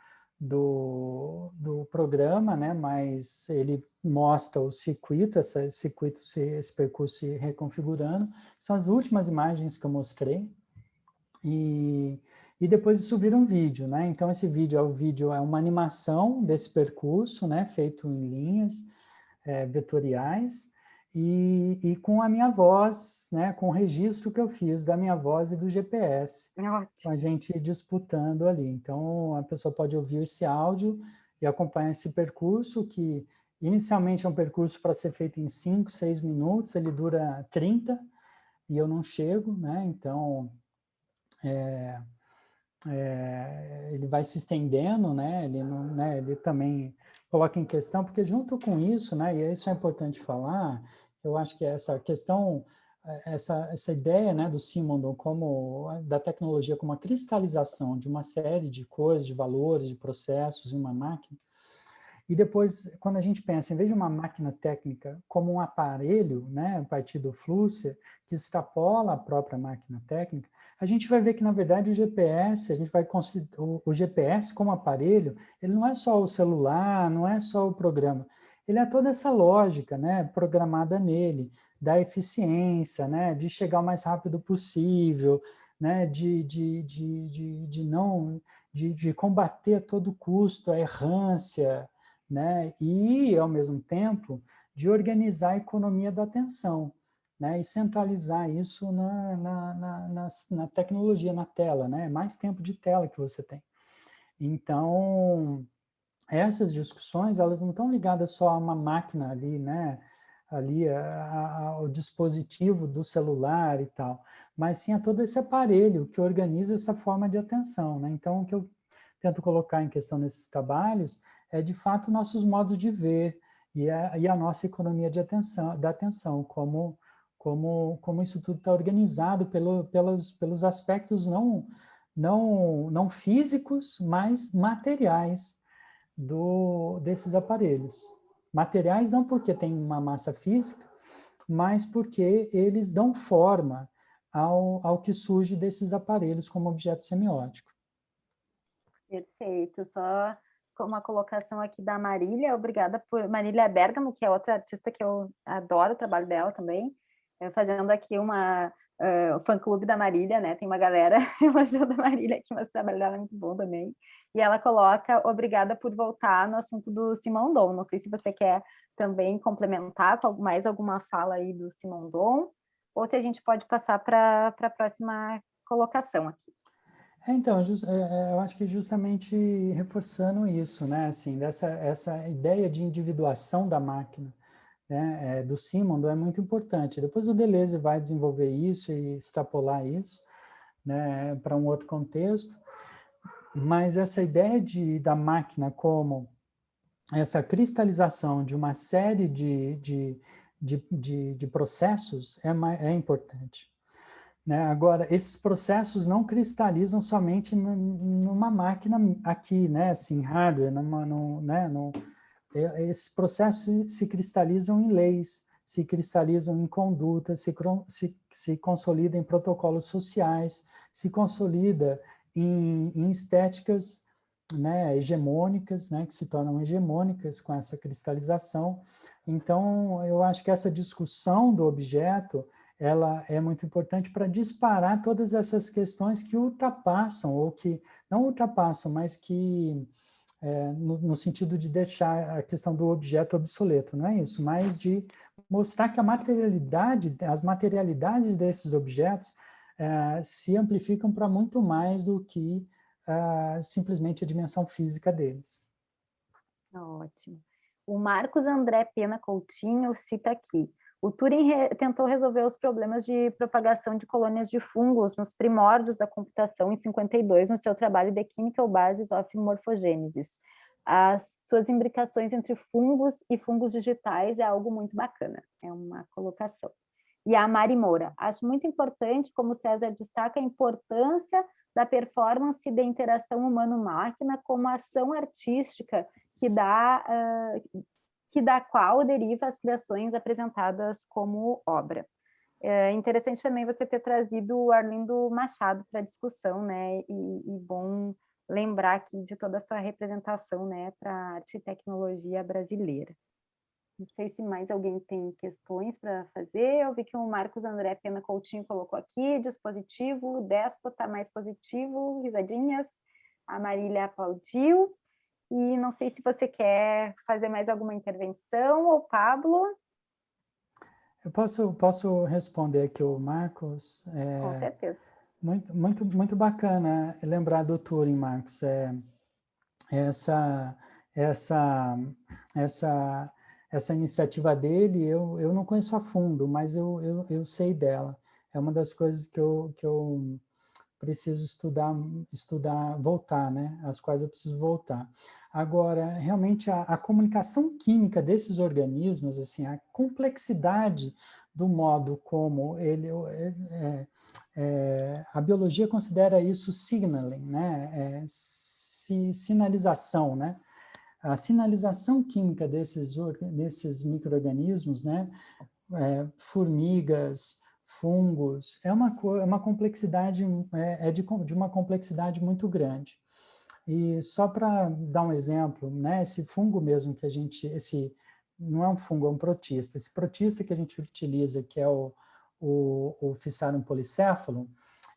programa, né, mas ele mostra o circuito, esse percurso se reconfigurando. São as últimas imagens que eu mostrei. E depois isso vira um vídeo, né? Então, esse vídeo é uma animação desse percurso, né, feito em linhas vetoriais, e com a minha voz, né, com o registro que eu fiz da minha voz e do GPS, com a gente disputando ali. Então, a pessoa pode ouvir esse áudio e acompanhar esse percurso, que inicialmente é um percurso para ser feito em 5, 6 minutos, ele dura 30, e eu não chego, né? Então, ele vai se estendendo, né? Ele também coloca em questão, porque junto com isso, né? E isso é importante falar. Eu acho que essa questão, essa ideia, né, do Simondon como da tecnologia como a cristalização de uma série de coisas, de valores, de processos em uma máquina. E depois, quando a gente pensa, em vez de uma máquina técnica como um aparelho, né, a partir do Flusser, que extrapola a própria máquina técnica, a gente vai ver que, na verdade, o GPS, a gente vai considerar o GPS como aparelho, ele não é só o celular, não é só o programa, ele é toda essa lógica, né, programada nele, da eficiência, né, de chegar o mais rápido possível, né, de combater a todo custo a errância, né? E, ao mesmo tempo, de organizar a economia da atenção, né? E centralizar isso na tecnologia, na tela, né? Mais tempo de tela que você tem. Então, essas discussões, elas não estão ligadas só a uma máquina ali, né? Ali ao dispositivo do celular e tal, mas sim a todo esse aparelho que organiza essa forma de atenção, né? Então, o que eu tento colocar em questão nesses trabalhos é, de fato, nossos modos de ver e a nossa economia da atenção, como isso tudo está organizado pelos aspectos não físicos, mas materiais desses aparelhos. Materiais não porque tem uma massa física, mas porque eles dão forma ao que surge desses aparelhos como objeto semiótico. Perfeito, só com uma colocação aqui da Marília, obrigada por Marília Bergamo, que é outra artista que eu adoro o trabalho dela também, fazendo aqui o fã-clube da Marília, né, tem uma galera elogiando a Marília aqui, mas o trabalho dela é muito bom também, E ela coloca, obrigada por voltar no assunto do Simondon. Não sei se você quer também complementar com mais alguma fala aí do Simondon, ou se a gente pode passar para a próxima colocação aqui. Então, eu acho que justamente reforçando isso, né, assim, essa ideia de individuação da máquina, né, do Simondon é muito importante. Depois o Deleuze vai desenvolver isso e extrapolar isso, né, para um outro contexto, mas essa ideia da máquina como essa cristalização de uma série de processos é importante. Né? Agora, esses processos não cristalizam somente numa máquina aqui, né? Assim, hardware, esses processos se cristalizam em leis, se cristalizam em condutas, se consolidam em protocolos sociais, se consolida em estéticas, né, hegemônicas, né, que se tornam hegemônicas com essa cristalização. Então, eu acho que essa discussão do objeto ela é muito importante para disparar todas essas questões que ultrapassam, ou que não ultrapassam, mas que no sentido de deixar a questão do objeto obsoleto, não é isso, mas de mostrar que as materialidades desses objetos se amplificam para muito mais do que simplesmente a dimensão física deles. Ótimo. O Marcos André Pena Coutinho cita aqui: o Turing tentou resolver os problemas de propagação de colônias de fungos nos primórdios da computação em 52, no seu trabalho The Chemical Basis of Morphogenesis. As suas imbricações entre fungos e fungos digitais é algo muito bacana, é uma colocação. E a Mari Moura: acho muito importante, como César destaca, a importância da performance da interação humano-máquina como ação artística que da qual deriva as criações apresentadas como obra. É interessante também você ter trazido o Arlindo Machado para a discussão, né? E bom lembrar aqui de toda a sua representação, né, para a arte e tecnologia brasileira. Não sei se mais alguém tem questões para fazer. Eu vi que o Marcos André Pena Coutinho colocou aqui: dispositivo, déspota mais positivo, risadinhas. A Marília aplaudiu. E não sei se você quer fazer mais alguma intervenção, ou Pablo. Eu posso responder aqui o Marcos? Com certeza. Muito bacana lembrar do Turing, Marcos. Essa iniciativa dele eu não conheço a fundo, mas eu sei dela. É uma das coisas que eu preciso estudar, voltar, né? As quais eu preciso voltar. Agora, realmente, a comunicação química desses organismos, assim, a complexidade do modo como a biologia considera isso signaling, né? Sinalização, né? A sinalização química desses micro-organismos, né? Formigas, fungos, é uma complexidade, de uma complexidade muito grande. E só para dar um exemplo, né, esse fungo mesmo que não é um fungo, é um protista. Esse protista que a gente utiliza, que é o Physarum polycephalum,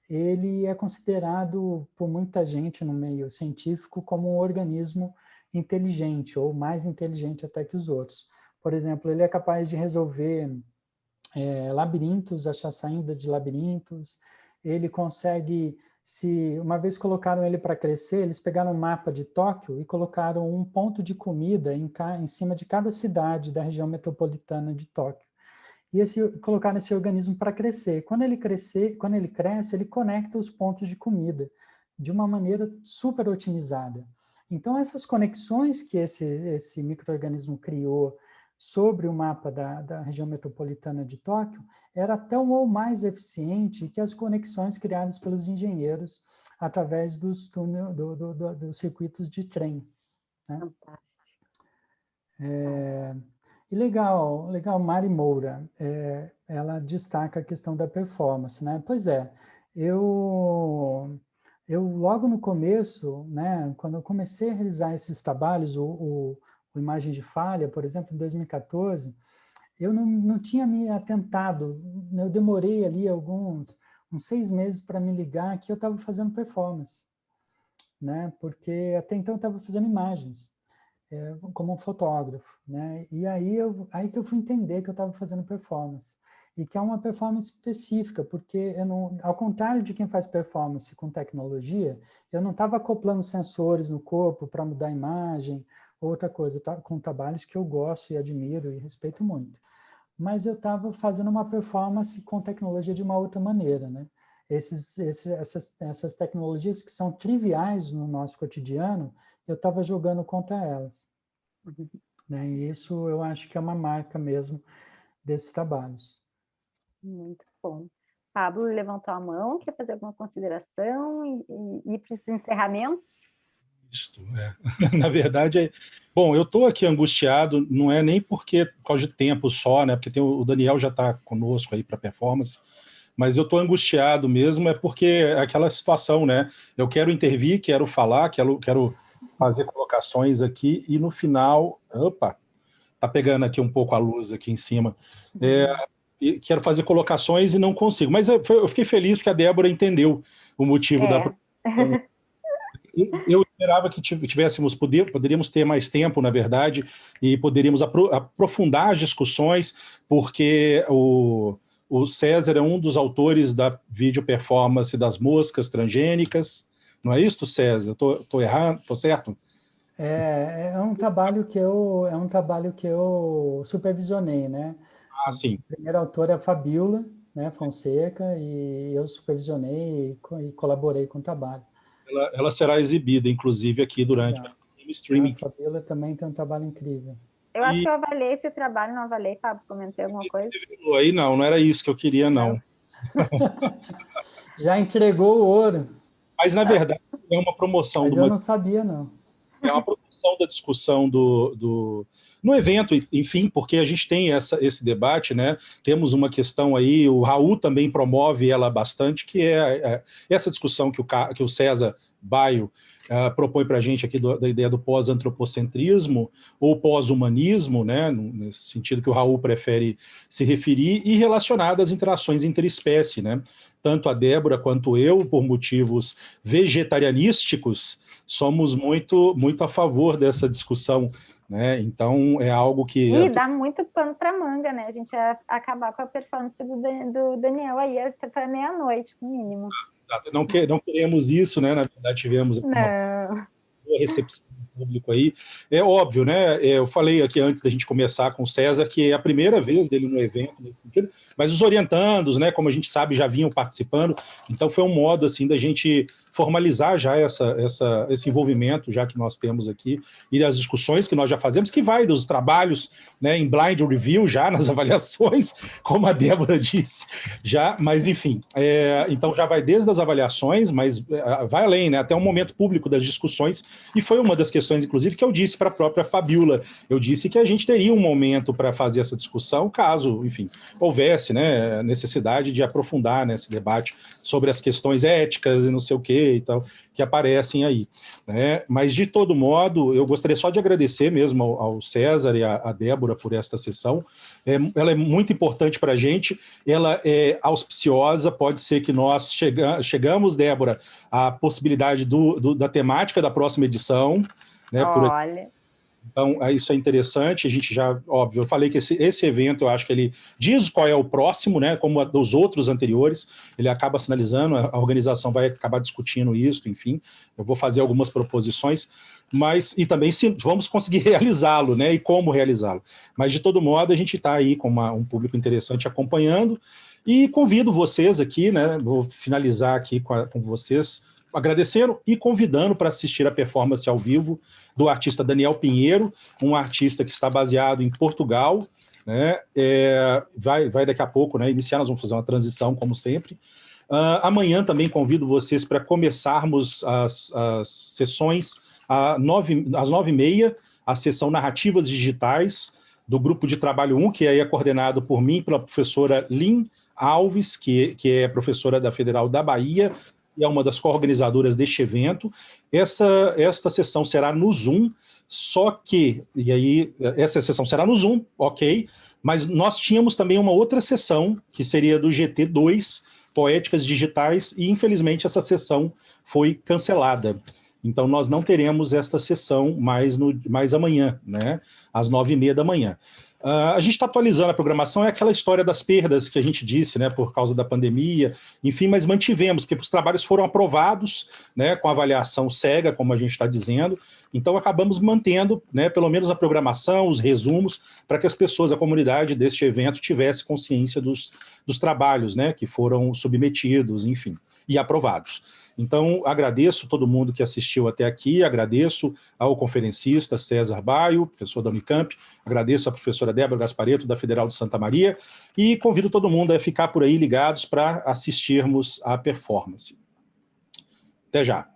ele é considerado por muita gente no meio científico como um organismo inteligente, ou mais inteligente até que os outros. Por exemplo, ele é capaz de resolver labirintos, achar saída de labirintos, ele consegue, uma vez colocaram ele para crescer, eles pegaram um mapa de Tóquio e colocaram um ponto de comida em cima de cada cidade da região metropolitana de Tóquio. E colocaram esse organismo para crescer. Quando ele cresce, ele conecta os pontos de comida de uma maneira super otimizada. Então, essas conexões que esse micro-organismo criou sobre o mapa da região metropolitana de Tóquio era tão ou mais eficiente que as conexões criadas pelos engenheiros através dos circuitos de trem. Né? Fantástico. E legal, Mari Moura, ela destaca a questão da performance, né? Pois é, eu logo no começo, né, quando eu comecei a realizar esses trabalhos, o Imagem de Falha, por exemplo, em 2014, eu não tinha me atentado, eu demorei ali uns 6 meses para me ligar que eu estava fazendo performance. né? Porque até então eu estava fazendo imagens, como um fotógrafo, né? E aí que eu fui entender que eu estava fazendo performance. E que é uma performance específica, porque eu não, ao contrário de quem faz performance com tecnologia, eu não estava acoplando sensores no corpo para mudar a imagem, outra coisa, com trabalhos que eu gosto e admiro e respeito muito. Mas eu estava fazendo uma performance com tecnologia de uma outra maneira, né? Essas tecnologias que são triviais no nosso cotidiano, eu estava jogando contra elas, né? E isso eu acho que é uma marca mesmo desses trabalhos. Muito bom. Pablo levantou a mão, quer fazer alguma consideração e ir para os encerramentos? Isto, Na verdade, bom, eu estou aqui angustiado, não é nem por causa de tempo só, né? Porque o Daniel já está conosco aí para performance, mas eu estou angustiado mesmo, é porque é aquela situação, né? Eu quero intervir, quero falar, quero fazer colocações aqui, e no final, opa, tá pegando aqui um pouco a luz aqui em cima. E quero fazer colocações e não consigo. Mas eu fiquei feliz porque a Débora entendeu o motivo da proposição. Eu esperava que poderíamos ter mais tempo, na verdade, e poderíamos aprofundar as discussões, porque o César é um dos autores da vídeo performance das moscas transgênicas. Não é isso, César? Estou errado? Estou certo? É um trabalho que eu supervisionei, né? Ah, sim. O primeiro autor é a Fabiola, né, Fonseca, e eu supervisionei e colaborei com o trabalho. Ela será exibida, inclusive, aqui durante Legal. o streaming. A Fabiola também tem um trabalho incrível. Eu acho que eu avaliei esse trabalho, não avaliei, Pablo, comentei alguma coisa? Aí não era isso que eu queria, não. Já entregou o ouro. Mas, na verdade, é uma promoção Mas eu não sabia, não. É uma promoção da discussão no evento, enfim, porque a gente tem esse debate, né? Temos uma questão aí, o Raul também promove ela bastante, que é essa discussão que o César Baio propõe para a gente aqui da ideia do pós-antropocentrismo ou pós-humanismo, né? Nesse sentido que o Raul prefere se referir, e relacionado às interações interespécie, né? Tanto a Débora quanto eu, por motivos vegetarianísticos, somos muito, muito a favor dessa discussão, né? Então, é algo que... E dá muito pano para manga, né? A gente ia acabar com a performance do Daniel aí até meia-noite, no mínimo. Não queremos isso, né? Na verdade, tivemos uma boa recepção do público aí. É óbvio, né? Eu falei aqui antes da gente começar com o César que é a primeira vez dele no evento, nesse sentido, mas os orientandos, né, como a gente sabe, já vinham participando, então foi um modo assim da gente formalizar já esse envolvimento já que nós temos aqui, e as discussões que nós já fazemos, que vai dos trabalhos, né, em blind review, já nas avaliações, como a Débora disse, já, mas enfim, então já vai desde as avaliações, mas vai além, né, até o momento público das discussões, e foi uma das questões, inclusive, que eu disse para a própria Fabiola, eu disse que a gente teria um momento para fazer essa discussão, caso, enfim, houvesse, né, necessidade de aprofundar nesse debate sobre as questões éticas e não sei o que e tal, que aparecem aí, né? Mas, de todo modo, eu gostaria só de agradecer mesmo ao César e à Débora por esta sessão. Ela é muito importante para a gente, ela é auspiciosa, pode ser que nós chegamos, Débora, à possibilidade da temática da próxima edição, né? Olha... Então, isso é interessante, a gente já, óbvio, eu falei que esse evento, eu acho que ele diz qual é o próximo, né, como dos outros anteriores, ele acaba sinalizando, a organização vai acabar discutindo isso, enfim, eu vou fazer algumas proposições, mas, e também se vamos conseguir realizá-lo, né, e como realizá-lo. Mas, de todo modo, a gente está aí com um público interessante acompanhando, e convido vocês aqui, né, vou finalizar aqui com vocês, agradecendo e convidando para assistir a performance ao vivo do artista Daniel Pinheiro, um artista que está baseado em Portugal, né? Vai daqui a pouco, né, iniciar, nós vamos fazer uma transição, como sempre. Amanhã também convido vocês para começarmos as sessões às 9h30, a sessão Narrativas Digitais, do grupo de trabalho 1, que é coordenado por mim, pela professora Lynn Alves, que é professora da Federal da Bahia, e é uma das coorganizadoras deste evento. Esta sessão será no Zoom, só que, e aí, essa sessão será no Zoom, ok, mas nós tínhamos também uma outra sessão, que seria do GT2, Poéticas Digitais, e infelizmente essa sessão foi cancelada. Então, nós não teremos esta sessão mais amanhã, né, às 9h30 da manhã. A gente está atualizando a programação, é aquela história das perdas que a gente disse, né, por causa da pandemia, enfim, mas mantivemos, porque os trabalhos foram aprovados, né, com avaliação cega, como a gente está dizendo, então acabamos mantendo, né, pelo menos a programação, os resumos, para que as pessoas, a comunidade deste evento tivesse consciência dos trabalhos, né, que foram submetidos, enfim, e aprovados. Então, agradeço todo mundo que assistiu até aqui, agradeço ao conferencista César Baio, professor da Unicamp, agradeço à professora Débora Gasparetto, da Federal de Santa Maria, e convido todo mundo a ficar por aí ligados para assistirmos à performance. Até já.